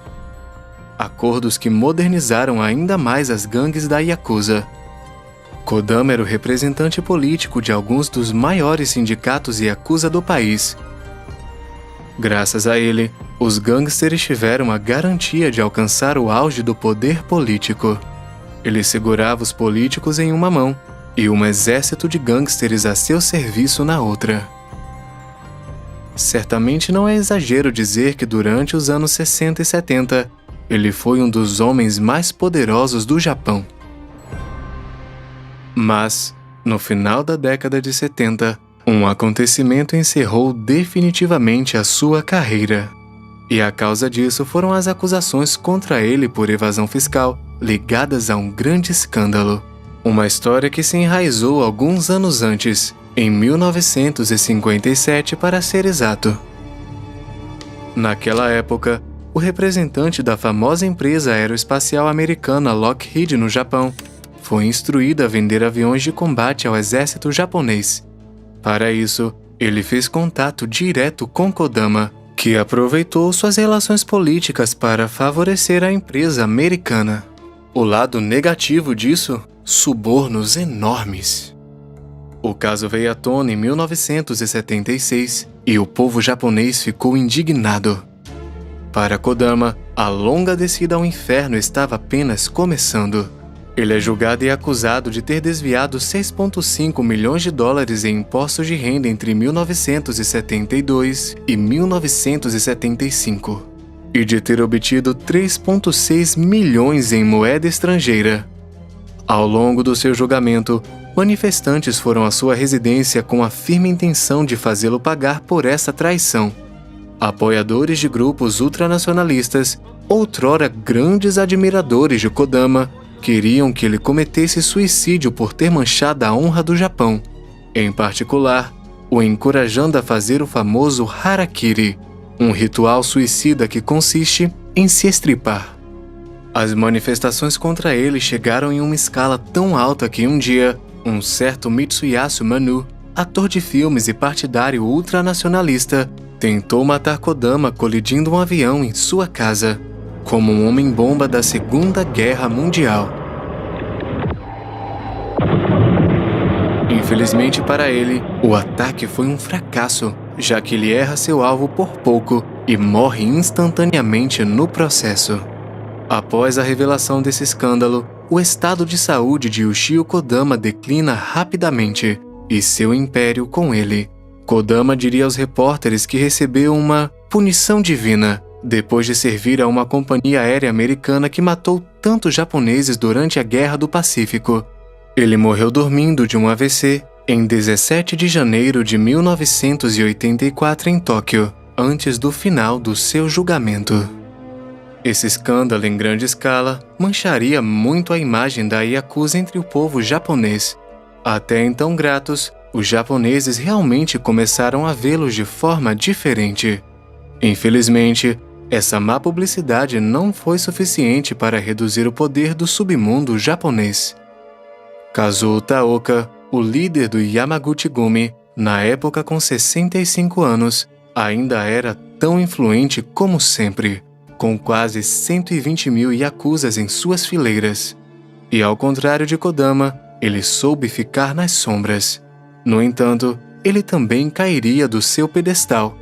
S4: Acordos que modernizaram ainda mais as gangues da Yakuza. Kodama era o representante político de alguns dos maiores sindicatos Yakuza do país. Graças a ele, os gangsters tiveram a garantia de alcançar o auge do poder político. Ele segurava os políticos em uma mão e um exército de gangsters a seu serviço na outra. Certamente não é exagero dizer que durante os anos 60 e 70, ele foi um dos homens mais poderosos do Japão. Mas, no final da década de 70, um acontecimento encerrou definitivamente a sua carreira. E a causa disso foram as acusações contra ele por evasão fiscal, ligadas a um grande escândalo. Uma história que se enraizou alguns anos antes, em 1957 para ser exato. Naquela época, o representante da famosa empresa aeroespacial americana Lockheed no Japão foi instruído a vender aviões de combate ao exército japonês. Para isso, ele fez contato direto com Kodama, que aproveitou suas relações políticas para favorecer a empresa americana. O lado negativo disso? Subornos enormes. O caso veio à tona em 1976 e o povo japonês ficou indignado. Para Kodama, a longa descida ao inferno estava apenas começando. Ele é julgado e acusado de ter desviado 6,5 milhões de dólares em impostos de renda entre 1972 e 1975, e de ter obtido 3,6 milhões em moeda estrangeira. Ao longo do seu julgamento, manifestantes foram à sua residência com a firme intenção de fazê-lo pagar por essa traição. Apoiadores de grupos ultranacionalistas, outrora grandes admiradores de Kodama, queriam que ele cometesse suicídio por ter manchado a honra do Japão, em particular, o encorajando a fazer o famoso harakiri, um ritual suicida que consiste em se estripar. As manifestações contra ele chegaram em uma escala tão alta que um dia, um certo Mitsuyasu Manu, ator de filmes e partidário ultranacionalista, tentou matar Kodama colidindo um avião em sua casa, como um homem-bomba da Segunda Guerra Mundial. Infelizmente para ele, o ataque foi um fracasso, já que ele erra seu alvo por pouco e morre instantaneamente no processo. Após a revelação desse escândalo, o estado de saúde de Yoshio Kodama declina rapidamente, e seu império com ele. Kodama diria aos repórteres que recebeu uma punição divina, depois de servir a uma companhia aérea americana que matou tantos japoneses durante a Guerra do Pacífico. Ele morreu dormindo de um AVC em 17 de janeiro de 1984 em Tóquio, antes do final do seu julgamento. Esse escândalo em grande escala mancharia muito a imagem da Yakuza entre o povo japonês. Até então gratos, os japoneses realmente começaram a vê-los de forma diferente. Infelizmente, essa má publicidade não foi suficiente para reduzir o poder do submundo japonês. Kazuo Taoka, o líder do Yamaguchi-gumi, na época com 65 anos, ainda era tão influente como sempre, com quase 120 mil yakuzas em suas fileiras. E ao contrário de Kodama, ele soube ficar nas sombras. No entanto, ele também cairia do seu pedestal.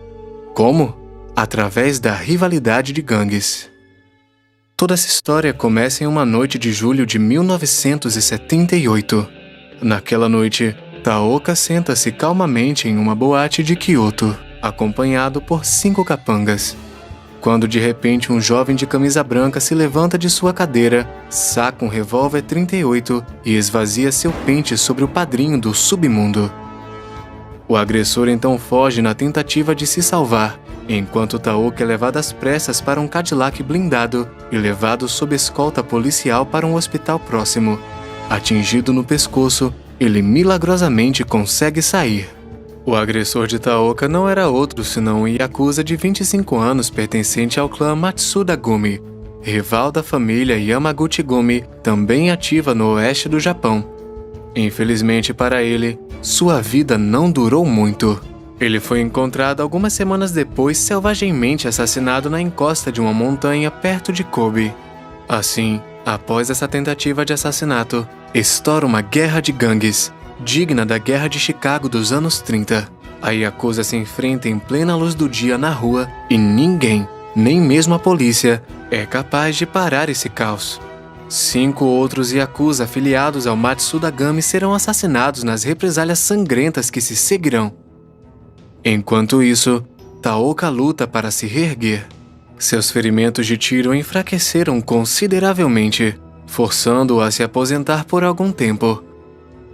S4: Como? Através da rivalidade de gangues. Toda essa história começa em uma noite de julho de 1978. Naquela noite, Taoka senta-se calmamente em uma boate de Kyoto, acompanhado por 5 capangas. Quando de repente um jovem de camisa branca se levanta de sua cadeira, saca um revólver 38 e esvazia seu pente sobre o padrinho do submundo. O agressor então foge na tentativa de se salvar, enquanto Taoka é levado às pressas para um Cadillac blindado e levado sob escolta policial para um hospital próximo. Atingido no pescoço, ele milagrosamente consegue sair. O agressor de Taoka não era outro senão um yakuza de 25 anos pertencente ao clã Matsuda-gumi, rival da família Yamaguchi-gumi, também ativa no oeste do Japão. Infelizmente para ele, sua vida não durou muito. Ele foi encontrado algumas semanas depois selvagemmente assassinado na encosta de uma montanha perto de Kobe. Assim, após essa tentativa de assassinato, estoura uma guerra de gangues, digna da Guerra de Chicago dos anos 30. A Yakuza se enfrenta em plena luz do dia na rua e ninguém, nem mesmo a polícia, é capaz de parar esse caos. 5 outros Yakuza afiliados ao Matsuda-gumi serão assassinados nas represálias sangrentas que se seguirão. Enquanto isso, Taoka luta para se reerguer. Seus ferimentos de tiro enfraqueceram consideravelmente, forçando-o a se aposentar por algum tempo.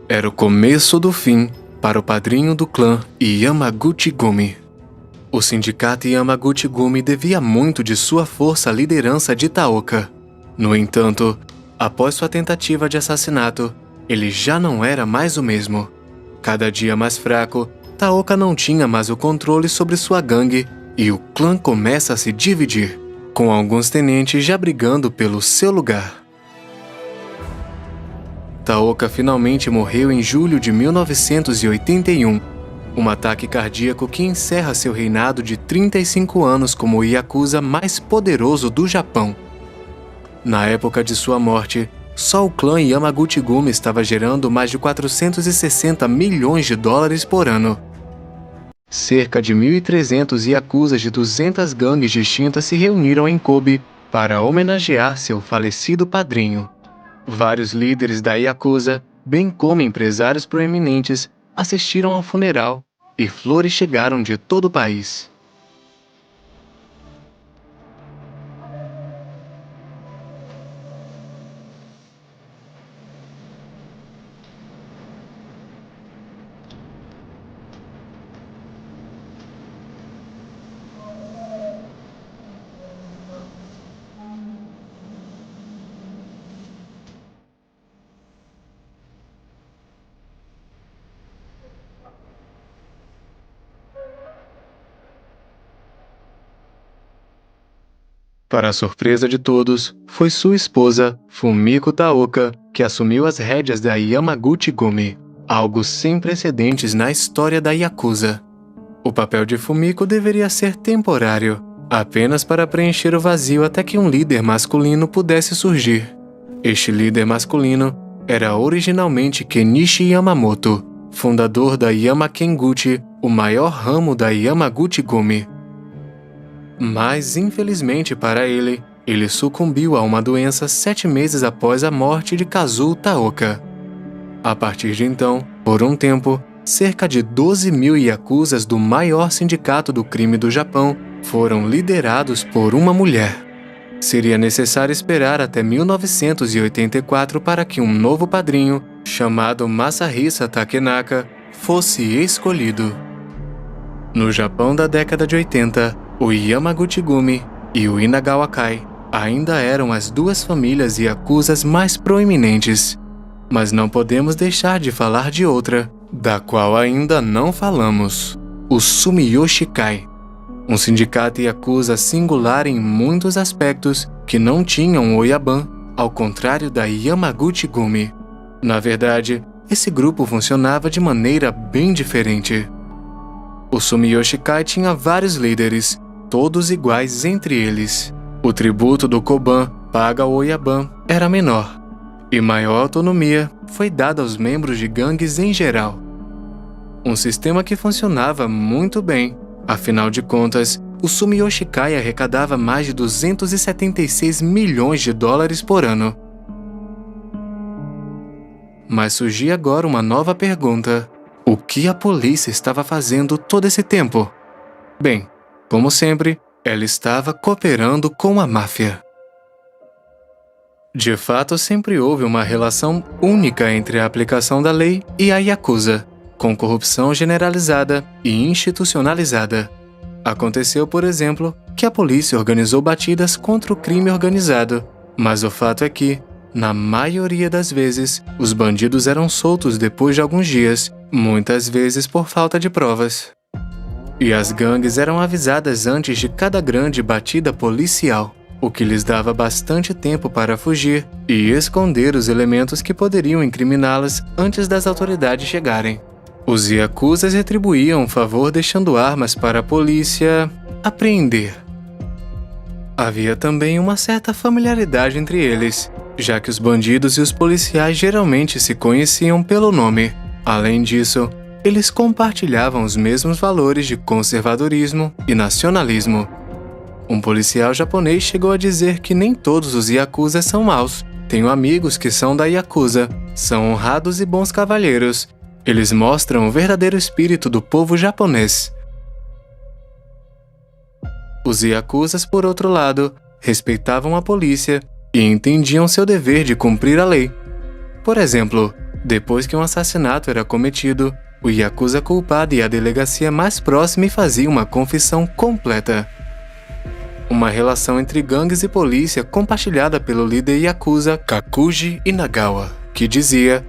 S4: Era o começo do fim para o padrinho do clã Yamaguchi-gumi. O sindicato Yamaguchi-gumi devia muito de sua força à liderança de Taoka. No entanto, após sua tentativa de assassinato, ele já não era mais o mesmo. Cada dia mais fraco, Taoka não tinha mais o controle sobre sua gangue e o clã começa a se dividir, com alguns tenentes já brigando pelo seu lugar. Taoka finalmente morreu em julho de 1981, um ataque cardíaco que encerra seu reinado de 35 anos como o yakuza mais poderoso do Japão. Na época de sua morte, só o clã Yamaguchi-gumi estava gerando mais de 460 milhões de dólares por ano. Cerca de 1.300 yakuzas de 200 gangues distintas se reuniram em Kobe para homenagear seu falecido padrinho. Vários líderes da yakuza, bem como empresários proeminentes, assistiram ao funeral e flores chegaram de todo o país. Para a surpresa de todos, foi sua esposa, Fumiko Taoka, que assumiu as rédeas da Yamaguchi-gumi, algo sem precedentes na história da Yakuza. O papel de Fumiko deveria ser temporário, apenas para preencher o vazio até que um líder masculino pudesse surgir. Este líder masculino era originalmente Kenichi Yamamoto, fundador da Yamakenguchi, o maior ramo da Yamaguchi-gumi. Mas, infelizmente para ele, ele sucumbiu a uma doença 7 meses após a morte de Kazuo Taoka. A partir de então, por um tempo, cerca de 12 mil yakuzas do maior sindicato do crime do Japão foram liderados por uma mulher. Seria necessário esperar até 1984 para que um novo padrinho, chamado Masahisa Takenaka, fosse escolhido. No Japão da década de 80, o Yamaguchi-gumi e o Inagawa-kai ainda eram as duas famílias yakuzas mais proeminentes. Mas não podemos deixar de falar de outra, da qual ainda não falamos: o Sumiyoshi-kai. Um sindicato yakuza singular em muitos aspectos que não tinham Oyaban, ao contrário da Yamaguchi-gumi. Na verdade, esse grupo funcionava de maneira bem diferente. O Sumiyoshi-kai tinha vários líderes, todos iguais entre eles. O tributo do Koban, paga ao Oyaban, era menor, e maior autonomia foi dada aos membros de gangues em geral. Um sistema que funcionava muito bem. Afinal de contas, o Sumiyoshi-kai arrecadava mais de 276 milhões de dólares por ano. Mas surgia agora uma nova pergunta: o que a polícia estava fazendo todo esse tempo? Bem, como sempre, ela estava cooperando com a máfia. De fato, sempre houve uma relação única entre a aplicação da lei e a yakuza, com corrupção generalizada e institucionalizada. Aconteceu, por exemplo, que a polícia organizou batidas contra o crime organizado, mas o fato é que, na maioria das vezes, os bandidos eram soltos depois de alguns dias, muitas vezes por falta de provas. E as gangues eram avisadas antes de cada grande batida policial, o que lhes dava bastante tempo para fugir e esconder os elementos que poderiam incriminá-las antes das autoridades chegarem. Os yakuzas retribuíam o favor deixando armas para a polícia apreender. Havia também uma certa familiaridade entre eles, já que os bandidos e os policiais geralmente se conheciam pelo nome. Além disso, eles compartilhavam os mesmos valores de conservadorismo e nacionalismo. Um policial japonês chegou a dizer que nem todos os yakuzas são maus. Tenho amigos que são da yakuza, são honrados e bons cavalheiros. Eles mostram o verdadeiro espírito do povo japonês. Os yakuzas, por outro lado, respeitavam a polícia e entendiam seu dever de cumprir a lei. Por exemplo, depois que um assassinato era cometido, o yakuza culpado ia à delegacia mais próxima e fazia uma confissão completa. Uma relação entre gangues e polícia compartilhada pelo líder yakuza Kakuji Inagawa, que dizia: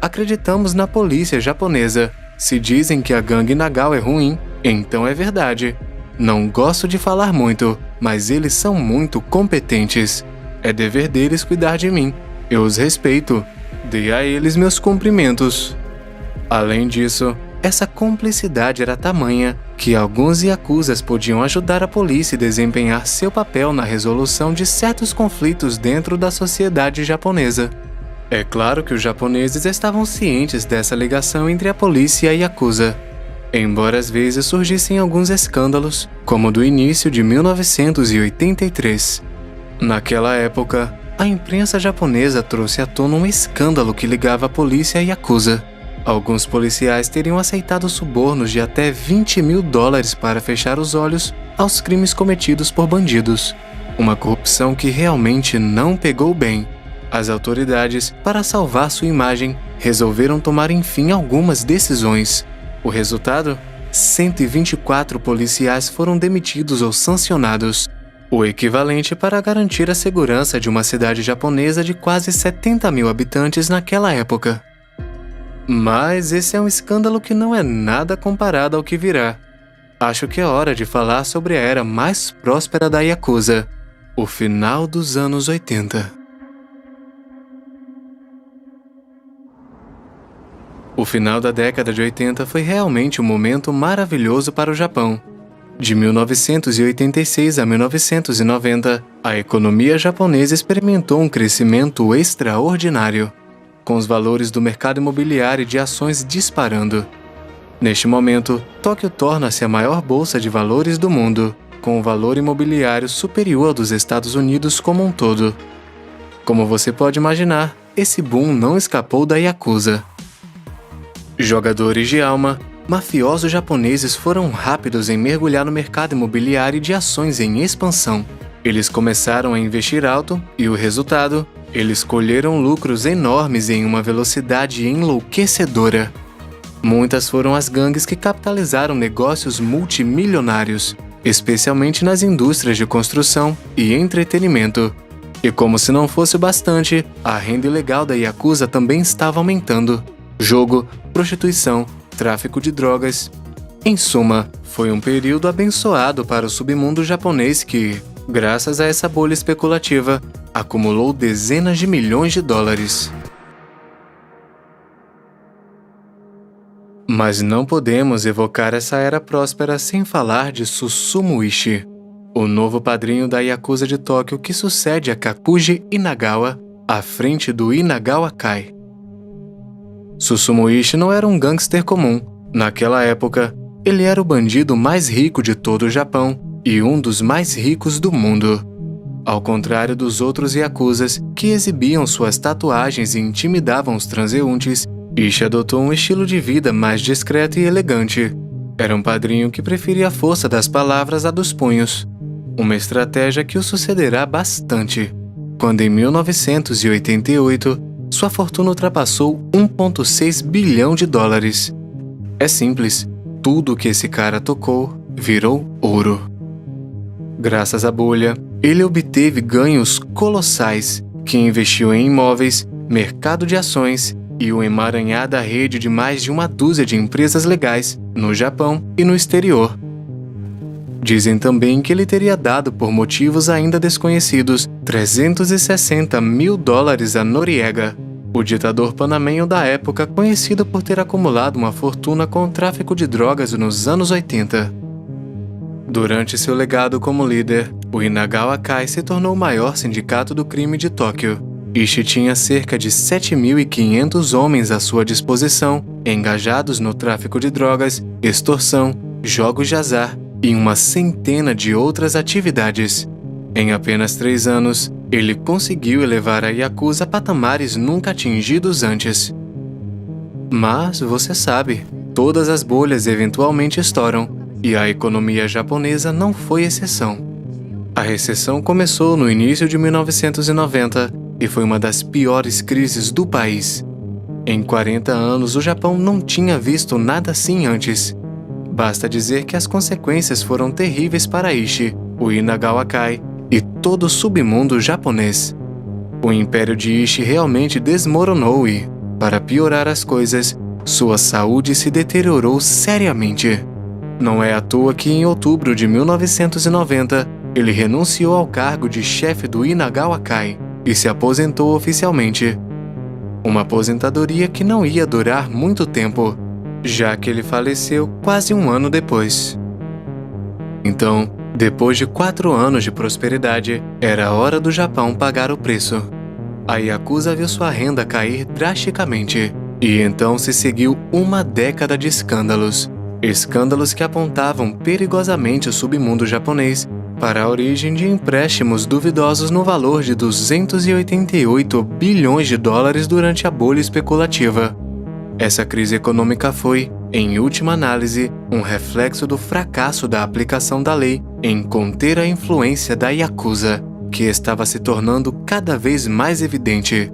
S4: acreditamos na polícia japonesa. Se dizem que a gangue Nagao é ruim, então é verdade. Não gosto de falar muito, mas eles são muito competentes. É dever deles cuidar de mim. Eu os respeito. Dê a eles meus cumprimentos. Além disso, essa cumplicidade era tamanha que alguns yakuzas podiam ajudar a polícia a desempenhar seu papel na resolução de certos conflitos dentro da sociedade japonesa. É claro que os japoneses estavam cientes dessa ligação entre a polícia e a yakuza, embora às vezes surgissem alguns escândalos, como o do início de 1983. Naquela época, a imprensa japonesa trouxe à tona um escândalo que ligava a polícia e a yakuza. Alguns policiais teriam aceitado subornos de até 20 mil dólares para fechar os olhos aos crimes cometidos por bandidos. Uma corrupção que realmente não pegou bem. As autoridades, para salvar sua imagem, resolveram tomar enfim algumas decisões. O resultado? 124 policiais foram demitidos ou sancionados, o equivalente para garantir a segurança de uma cidade japonesa de quase 70 mil habitantes naquela época. Mas esse é um escândalo que não é nada comparado ao que virá. Acho que é hora de falar sobre a era mais próspera da yakuza, o final dos anos 80. O final da década de 80 foi realmente um momento maravilhoso para o Japão. De 1986 a 1990, a economia japonesa experimentou um crescimento extraordinário, com os valores do mercado imobiliário e de ações disparando. Neste momento, Tóquio torna-se a maior bolsa de valores do mundo, com um valor imobiliário superior ao dos Estados Unidos como um todo. Como você pode imaginar, esse boom não escapou da yakuza. Jogadores de alma, mafiosos japoneses foram rápidos em mergulhar no mercado imobiliário de ações em expansão. Eles começaram a investir alto e o resultado? Eles colheram lucros enormes em uma velocidade enlouquecedora. Muitas foram as gangues que capitalizaram negócios multimilionários, especialmente nas indústrias de construção e entretenimento. E como se não fosse o bastante, a renda ilegal da Yakuza também estava aumentando. Jogo, prostituição, tráfico de drogas. Em suma, foi um período abençoado para o submundo japonês que, graças a essa bolha especulativa, acumulou dezenas de milhões de dólares. Mas não podemos evocar essa era próspera sem falar de Susumu Ishii, o novo padrinho da Yakuza de Tóquio que sucede a Kakuji Inagawa à frente do Inagawa Kai. Susumu Ishii não era um gangster comum. Naquela época, ele era o bandido mais rico de todo o Japão e um dos mais ricos do mundo. Ao contrário dos outros Yakuzas que exibiam suas tatuagens e intimidavam os transeuntes, Ishii adotou um estilo de vida mais discreto e elegante. Era um padrinho que preferia a força das palavras à dos punhos. Uma estratégia que o sucederá bastante, quando em 1988, sua fortuna ultrapassou 1,6 bilhão de dólares. É simples, tudo que esse cara tocou virou ouro. Graças à bolha, ele obteve ganhos colossais, que investiu em imóveis, mercado de ações e uma emaranhada rede de mais de uma dúzia de empresas legais no Japão e no exterior. Dizem também que ele teria dado, por motivos ainda desconhecidos, 360 mil dólares a Noriega, o ditador panamenho da época conhecido por ter acumulado uma fortuna com o tráfico de drogas nos anos 80. Durante seu legado como líder, o Inagawa Kai se tornou o maior sindicato do crime de Tóquio. Ishii tinha cerca de 7.500 homens à sua disposição, engajados no tráfico de drogas, extorsão, jogos de azar e uma centena de outras atividades. Em apenas 3 anos, ele conseguiu elevar a Yakuza a patamares nunca atingidos antes. Mas, você sabe, todas as bolhas eventualmente estouram, e a economia japonesa não foi exceção. A recessão começou no início de 1990 e foi uma das piores crises do país. Em 40 anos, o Japão não tinha visto nada assim antes. Basta dizer que as consequências foram terríveis para Ishii, o Inagawa Kai e todo o submundo japonês. O império de Ishii realmente desmoronou e, para piorar as coisas, sua saúde se deteriorou seriamente. Não é à toa que em outubro de 1990, ele renunciou ao cargo de chefe do Inagawa Kai e se aposentou oficialmente. Uma aposentadoria que não ia durar muito tempo, já que ele faleceu quase um ano depois. Então, depois de 4 anos de prosperidade, era hora do Japão pagar o preço. A Yakuza viu sua renda cair drasticamente, e então se seguiu uma década de escândalos. Escândalos que apontavam perigosamente o submundo japonês para a origem de empréstimos duvidosos no valor de 288 bilhões de dólares durante a bolha especulativa. Essa crise econômica foi, em última análise, um reflexo do fracasso da aplicação da lei em conter a influência da Yakuza, que estava se tornando cada vez mais evidente.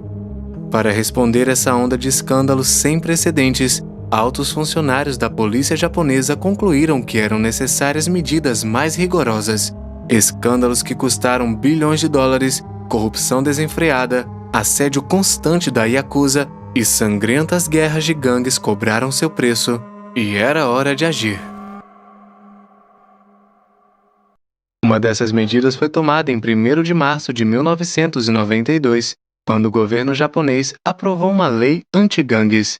S4: Para responder essa onda de escândalos sem precedentes, altos funcionários da polícia japonesa concluíram que eram necessárias medidas mais rigorosas. Escândalos que custaram bilhões de dólares, corrupção desenfreada, assédio constante da Yakuza e sangrentas guerras de gangues cobraram seu preço, e era hora de agir. Uma dessas medidas foi tomada em 1º de março de 1992, quando o governo japonês aprovou uma lei anti-gangues.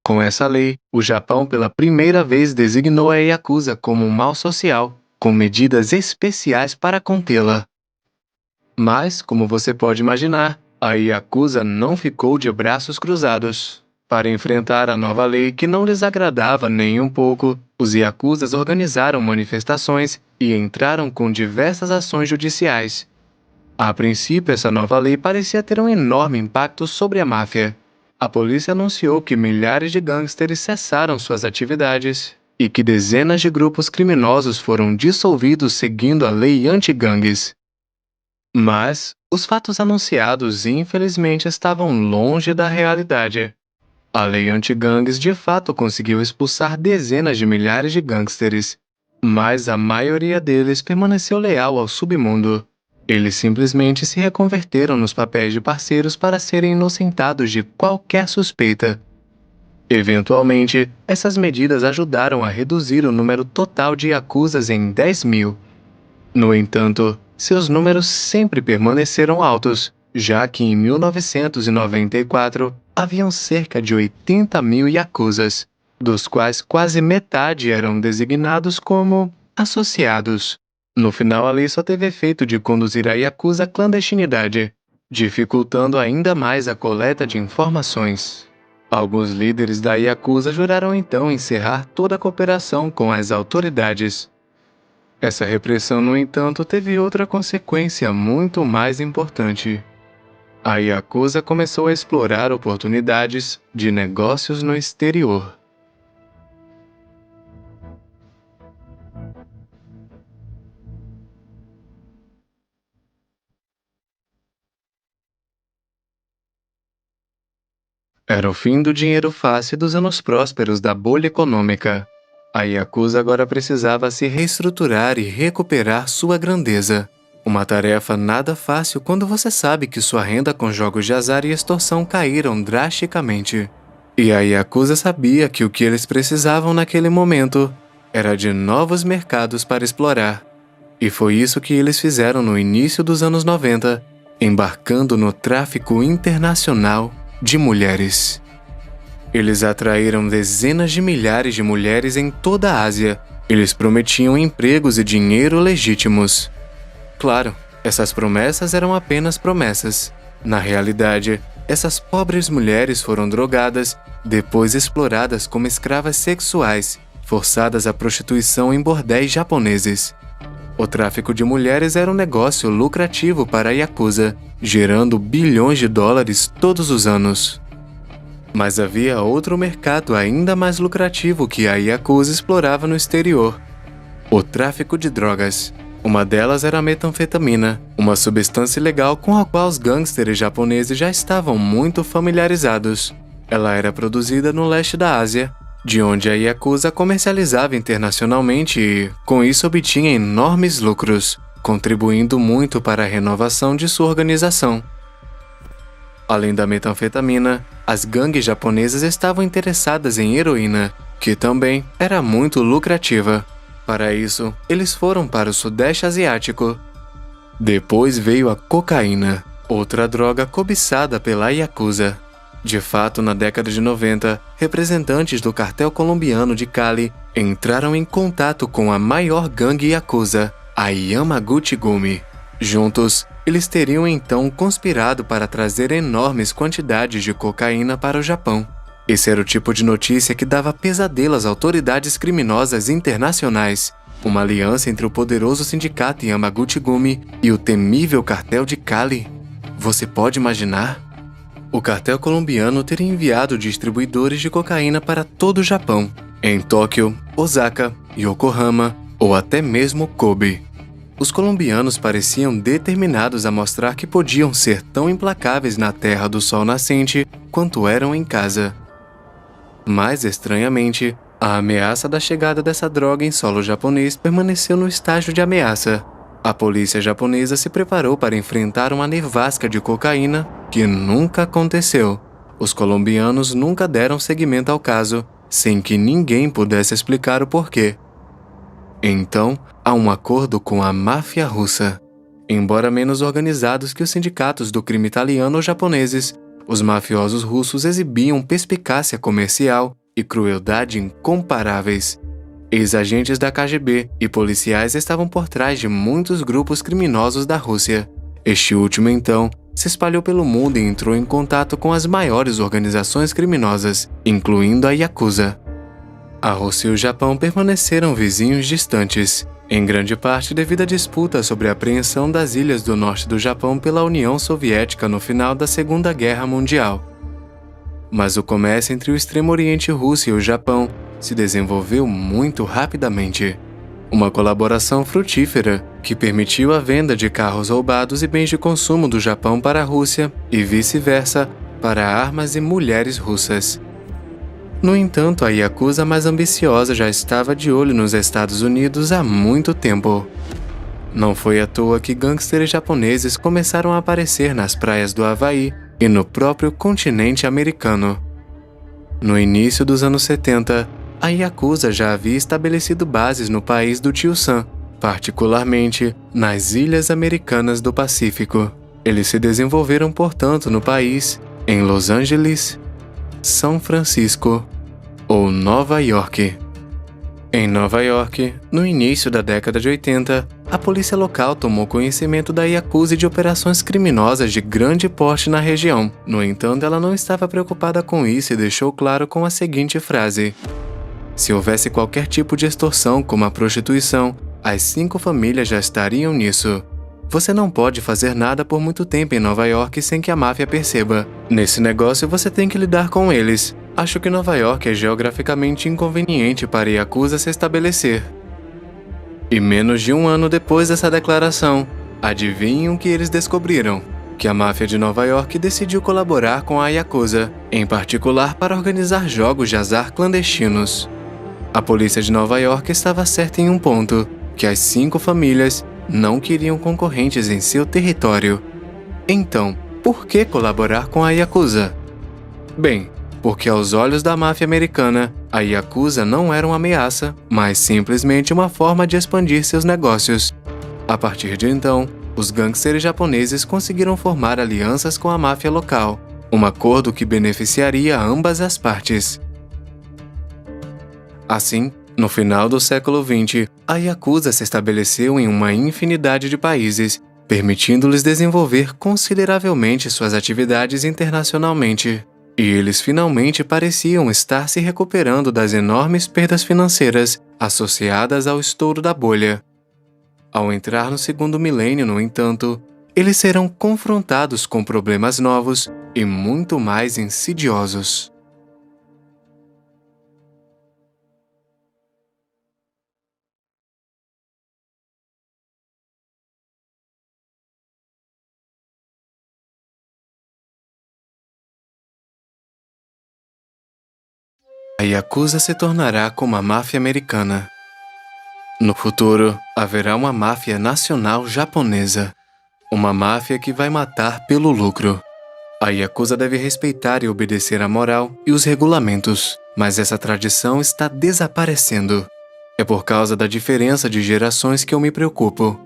S4: Com essa lei, o Japão pela primeira vez designou a Yakuza como um mal social, com medidas especiais para contê-la. Mas, como você pode imaginar, a Yakuza não ficou de braços cruzados. Para enfrentar a nova lei que não lhes agradava nem um pouco, os Yakuzas organizaram manifestações e entraram com diversas ações judiciais. A princípio, essa nova lei parecia ter um enorme impacto sobre a máfia. A polícia anunciou que milhares de gangsters cessaram suas atividades e que dezenas de grupos criminosos foram dissolvidos seguindo a lei anti-gangues. Mas os fatos anunciados infelizmente estavam longe da realidade. A lei anti-gangues de fato conseguiu expulsar dezenas de milhares de gangsters, mas a maioria deles permaneceu leal ao submundo. Eles simplesmente se reconverteram nos papéis de parceiros para serem inocentados de qualquer suspeita. Eventualmente, essas medidas ajudaram a reduzir o número total de Yakuzas em 10.000. No entanto, seus números sempre permaneceram altos, já que em 1994 haviam cerca de 80.000 Yakuzas, dos quais quase metade eram designados como associados. No final, a lei só teve efeito de conduzir a Yakuza à clandestinidade, dificultando ainda mais a coleta de informações. Alguns líderes da Yakuza juraram então encerrar toda a cooperação com as autoridades. Essa repressão, no entanto, teve outra consequência muito mais importante. A Yakuza começou a explorar oportunidades de negócios no exterior. Era o fim do dinheiro fácil dos anos prósperos da bolha econômica. A Yakuza agora precisava se reestruturar e recuperar sua grandeza. Uma tarefa nada fácil quando você sabe que sua renda com jogos de azar e extorsão caíram drasticamente. E a Yakuza sabia que o que eles precisavam naquele momento era de novos mercados para explorar. E foi isso que eles fizeram no início dos anos 90, embarcando no tráfico internacional de mulheres. Eles atraíram dezenas de milhares de mulheres em toda a Ásia. Eles prometiam empregos e dinheiro legítimos. Claro, essas promessas eram apenas promessas. Na realidade, essas pobres mulheres foram drogadas, depois exploradas como escravas sexuais, forçadas à prostituição em bordéis japoneses. O tráfico de mulheres era um negócio lucrativo para a Yakuza, gerando bilhões de dólares todos os anos. Mas havia outro mercado ainda mais lucrativo que a Yakuza explorava no exterior: o tráfico de drogas. Uma delas era a metanfetamina, uma substância ilegal com a qual os gangsters japoneses já estavam muito familiarizados. Ela era produzida no leste da Ásia, de onde a Yakuza comercializava internacionalmente e, com isso, obtinha enormes lucros, contribuindo muito para a renovação de sua organização. Além da metanfetamina, as gangues japonesas estavam interessadas em heroína, que também era muito lucrativa. Para isso, eles foram para o Sudeste Asiático. Depois veio a cocaína, outra droga cobiçada pela Yakuza. De fato, na década de 90, representantes do cartel colombiano de Cali entraram em contato com a maior gangue Yakuza, a Yamaguchi-gumi. Juntos, eles teriam então conspirado para trazer enormes quantidades de cocaína para o Japão. Esse era o tipo de notícia que dava pesadelo às autoridades criminosas internacionais. Uma aliança entre o poderoso sindicato Yamaguchi-gumi e o temível cartel de Cali. Você pode imaginar? O cartel colombiano teria enviado distribuidores de cocaína para todo o Japão, em Tóquio, Osaka, Yokohama ou até mesmo Kobe. Os colombianos pareciam determinados a mostrar que podiam ser tão implacáveis na terra do sol nascente quanto eram em casa. Mas, estranhamente, a ameaça da chegada dessa droga em solo japonês permaneceu no estágio de ameaça. A polícia japonesa se preparou para enfrentar uma nevasca de cocaína que nunca aconteceu. Os colombianos nunca deram seguimento ao caso, sem que ninguém pudesse explicar o porquê. Então, há um acordo com a máfia russa. Embora menos organizados que os sindicatos do crime italiano ou japoneses, os mafiosos russos exibiam perspicácia comercial e crueldade incomparáveis. Ex-agentes da KGB e policiais estavam por trás de muitos grupos criminosos da Rússia. Este último, então, se espalhou pelo mundo e entrou em contato com as maiores organizações criminosas, incluindo a Yakuza. A Rússia e o Japão permaneceram vizinhos distantes, em grande parte devido à disputa sobre a apreensão das ilhas do norte do Japão pela União Soviética no final da Segunda Guerra Mundial. mas o comércio entre o Extremo Oriente Russo e o Japão se desenvolveu muito rapidamente. Uma colaboração frutífera que permitiu a venda de carros roubados e bens de consumo do Japão para a Rússia e vice-versa para armas e mulheres russas. No entanto, a Yakuza mais ambiciosa já estava de olho nos Estados Unidos há muito tempo. Não foi à toa que gangsters japoneses começaram a aparecer nas praias do Havaí e no próprio continente americano. No início dos anos 70, a Yakuza já havia estabelecido bases no país do Tio Sam, particularmente nas ilhas americanas do Pacífico. Eles se desenvolveram, portanto, no país, em Los Angeles, São Francisco ou Nova York. Em Nova York, no início da década de 80, a polícia local tomou conhecimento da Yakuza e de operações criminosas de grande porte na região. No entanto, ela não estava preocupada com isso e deixou claro com a seguinte frase: se houvesse qualquer tipo de extorsão, como a prostituição, as 5 famílias já estariam nisso. Você não pode fazer nada por muito tempo em Nova York sem que a máfia perceba. Nesse negócio você tem que lidar com eles. Acho que Nova York é geograficamente inconveniente para Yakuza se estabelecer. E menos de um ano depois dessa declaração, adivinhem o que eles descobriram? Que a máfia de Nova York decidiu colaborar com a Yakuza, em particular para organizar jogos de azar clandestinos. A polícia de Nova York estava certa em um ponto, que as 5 famílias não queriam concorrentes em seu território. Então, por que colaborar com a Yakuza? Bem, porque aos olhos da máfia americana, a Yakuza não era uma ameaça, mas simplesmente uma forma de expandir seus negócios. A partir de então, os gangsters japoneses conseguiram formar alianças com a máfia local, um acordo que beneficiaria ambas as partes. Assim, no final do século XX, a Yakuza se estabeleceu em uma infinidade de países, permitindo-lhes desenvolver consideravelmente suas atividades internacionalmente. E eles finalmente pareciam estar se recuperando das enormes perdas financeiras associadas ao estouro da bolha. Ao entrar no segundo milênio, no entanto, eles serão confrontados com problemas novos e muito mais insidiosos. A Yakuza se tornará como a máfia americana. No futuro, haverá uma máfia nacional japonesa. Uma máfia que vai matar pelo lucro. A Yakuza deve respeitar e obedecer a moral e os regulamentos, mas essa tradição está desaparecendo. É por causa da diferença de gerações que eu me preocupo.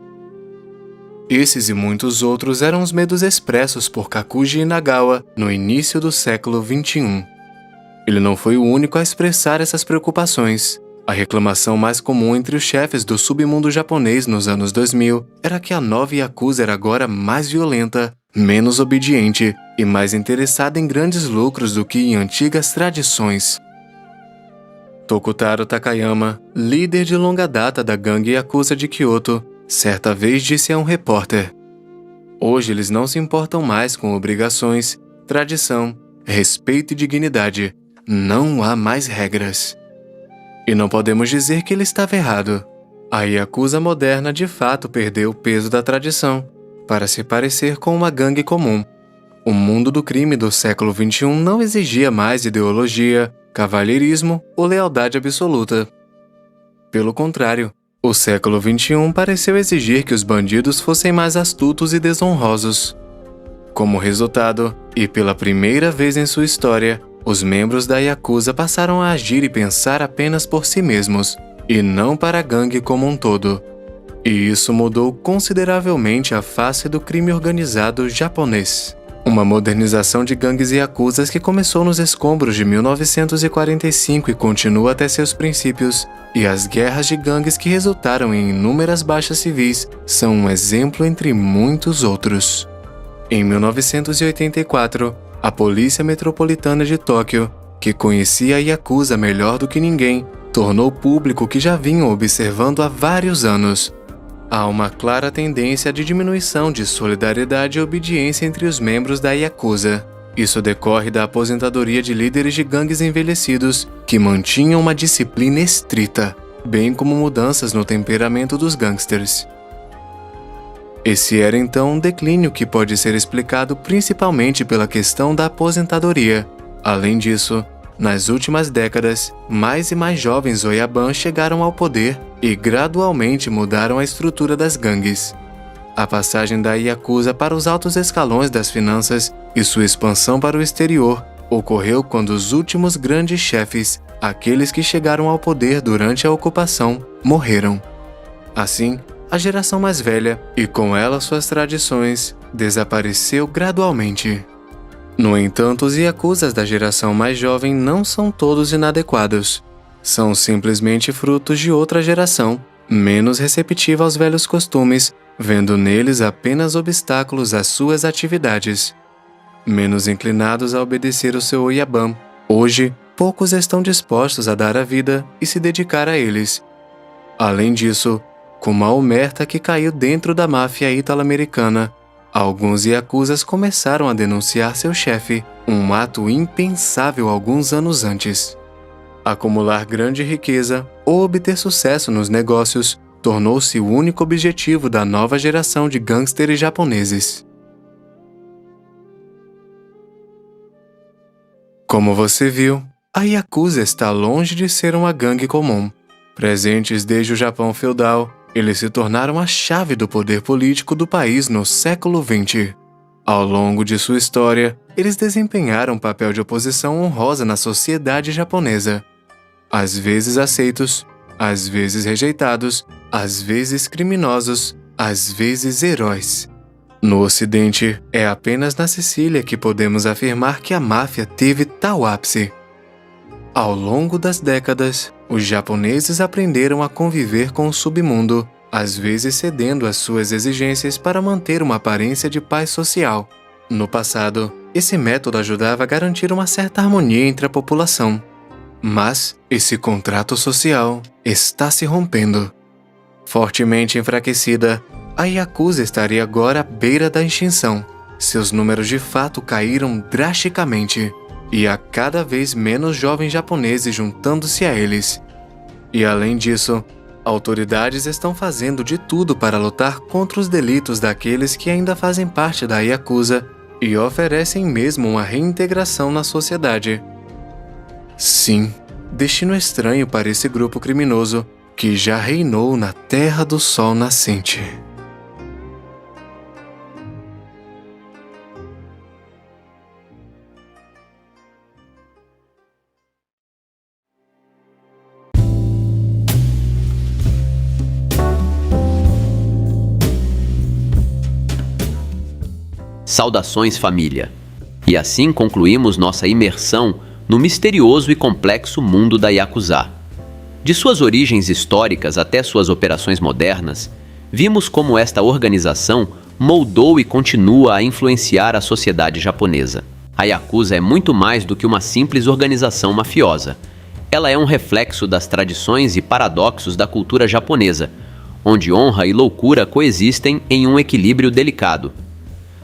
S4: Esses e muitos outros eram os medos expressos por Kakuji Inagawa no início do século XXI. Ele não foi o único a expressar essas preocupações. A reclamação mais comum entre os chefes do submundo japonês nos anos 2000 era que a nova Yakuza era agora mais violenta, menos obediente e mais interessada em grandes lucros do que em antigas tradições. Tokutaro Takayama, líder de longa data da gangue Yakuza de Kyoto, certa vez disse a um repórter: hoje eles não se importam mais com obrigações, tradição, respeito e dignidade. Não há mais regras. E não podemos dizer que ele estava errado. A Yakuza moderna de fato perdeu o peso da tradição para se parecer com uma gangue comum. O mundo do crime do século XXI não exigia mais ideologia, cavalheirismo ou lealdade absoluta. Pelo contrário, o século XXI pareceu exigir que os bandidos fossem mais astutos e desonrosos. Como resultado, e pela primeira vez em sua história, os membros da Yakuza passaram a agir e pensar apenas por si mesmos, e não para a gangue como um todo. E isso mudou consideravelmente a face do crime organizado japonês. Uma modernização de gangues e Yakuzas que começou nos escombros de 1945 e continua até seus princípios, e as guerras de gangues que resultaram em inúmeras baixas civis são um exemplo entre muitos outros. Em 1984, a Polícia Metropolitana de Tóquio, que conhecia a Yakuza melhor do que ninguém, tornou público que já vinham observando há vários anos. Há uma clara tendência de diminuição de solidariedade e obediência entre os membros da Yakuza. Isso decorre da aposentadoria de líderes de gangues envelhecidos que mantinham uma disciplina estrita, bem como mudanças no temperamento dos gangsters. Esse era então um declínio que pode ser explicado principalmente pela questão da aposentadoria. Além disso, nas últimas décadas, mais e mais jovens Oyaban chegaram ao poder e gradualmente mudaram a estrutura das gangues. A passagem da Yakuza para os altos escalões das finanças e sua expansão para o exterior ocorreu quando os últimos grandes chefes, aqueles que chegaram ao poder durante a ocupação, morreram. Assim, a geração mais velha, e com ela suas tradições, desapareceu gradualmente. No entanto, os Yakuzas da geração mais jovem não são todos inadequados. São simplesmente frutos de outra geração, menos receptiva aos velhos costumes, vendo neles apenas obstáculos às suas atividades. Menos inclinados a obedecer o seu Oyaban, hoje, poucos estão dispostos a dar a vida e se dedicar a eles. Além disso, como a omerta que caiu dentro da máfia ítalo-americana, alguns Yakuzas começaram a denunciar seu chefe, um ato impensável alguns anos antes. Acumular grande riqueza ou obter sucesso nos negócios tornou-se o único objetivo da nova geração de gangsters japoneses. Como você viu, a Yakuza está longe de ser uma gangue comum. Presentes desde o Japão feudal, eles se tornaram a chave do poder político do país no século XX. Ao longo de sua história, eles desempenharam um papel de oposição honrosa na sociedade japonesa. Às vezes aceitos, às vezes rejeitados, às vezes criminosos, às vezes heróis. No Ocidente, é apenas na Sicília que podemos afirmar que a máfia teve tal ápice. Ao longo das décadas, os japoneses aprenderam a conviver com o submundo, às vezes cedendo às suas exigências para manter uma aparência de paz social. No passado, esse método ajudava a garantir uma certa harmonia entre a população. Mas esse contrato social está se rompendo. Fortemente enfraquecida, a Yakuza estaria agora à beira da extinção. Seus números de fato caíram drasticamente, e há cada vez menos jovens japoneses juntando-se a eles. E além disso, autoridades estão fazendo de tudo para lutar contra os delitos daqueles que ainda fazem parte da Yakuza e oferecem mesmo uma reintegração na sociedade. Sim, destino estranho para esse grupo criminoso que já reinou na Terra do Sol Nascente.
S2: Saudações, família! E assim concluímos nossa imersão no misterioso e complexo mundo da Yakuza. De suas origens históricas até suas operações modernas, vimos como esta organização moldou e continua a influenciar a sociedade japonesa. A Yakuza é muito mais do que uma simples organização mafiosa. Ela é um reflexo das tradições e paradoxos da cultura japonesa, onde honra e loucura coexistem em um equilíbrio delicado.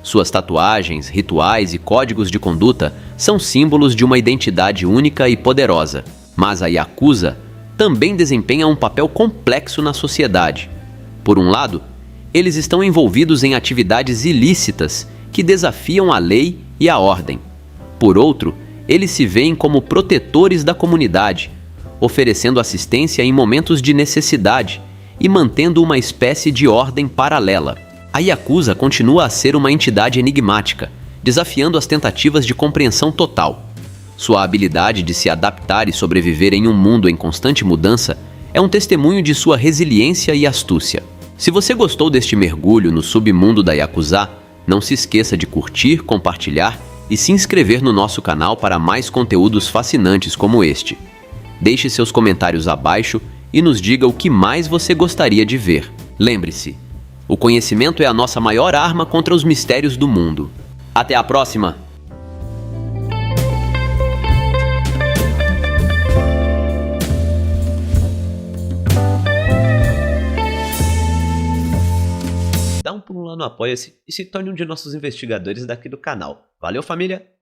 S2: Suas tatuagens, rituais e códigos de conduta são símbolos de uma identidade única e poderosa. Mas a Yakuza também desempenha um papel complexo na sociedade. Por um lado, eles estão envolvidos em atividades ilícitas que desafiam a lei e a ordem. Por outro, eles se veem como protetores da comunidade, oferecendo assistência em momentos de necessidade e mantendo uma espécie de ordem paralela. A Yakuza continua a ser uma entidade enigmática, desafiando as tentativas de compreensão total. Sua habilidade de se adaptar e sobreviver em um mundo em constante mudança é um testemunho de sua resiliência e astúcia. Se você gostou deste mergulho no submundo da Yakuza, não se esqueça de curtir, compartilhar e se inscrever no nosso canal para mais conteúdos fascinantes como este. Deixe seus comentários abaixo e nos diga o que mais você gostaria de ver. Lembre-se, o conhecimento é a nossa maior arma contra os mistérios do mundo. Até a próxima!
S1: Dá um pulo lá no Apoia-se e se torne um de nossos investigadores daqui do canal. Valeu, família!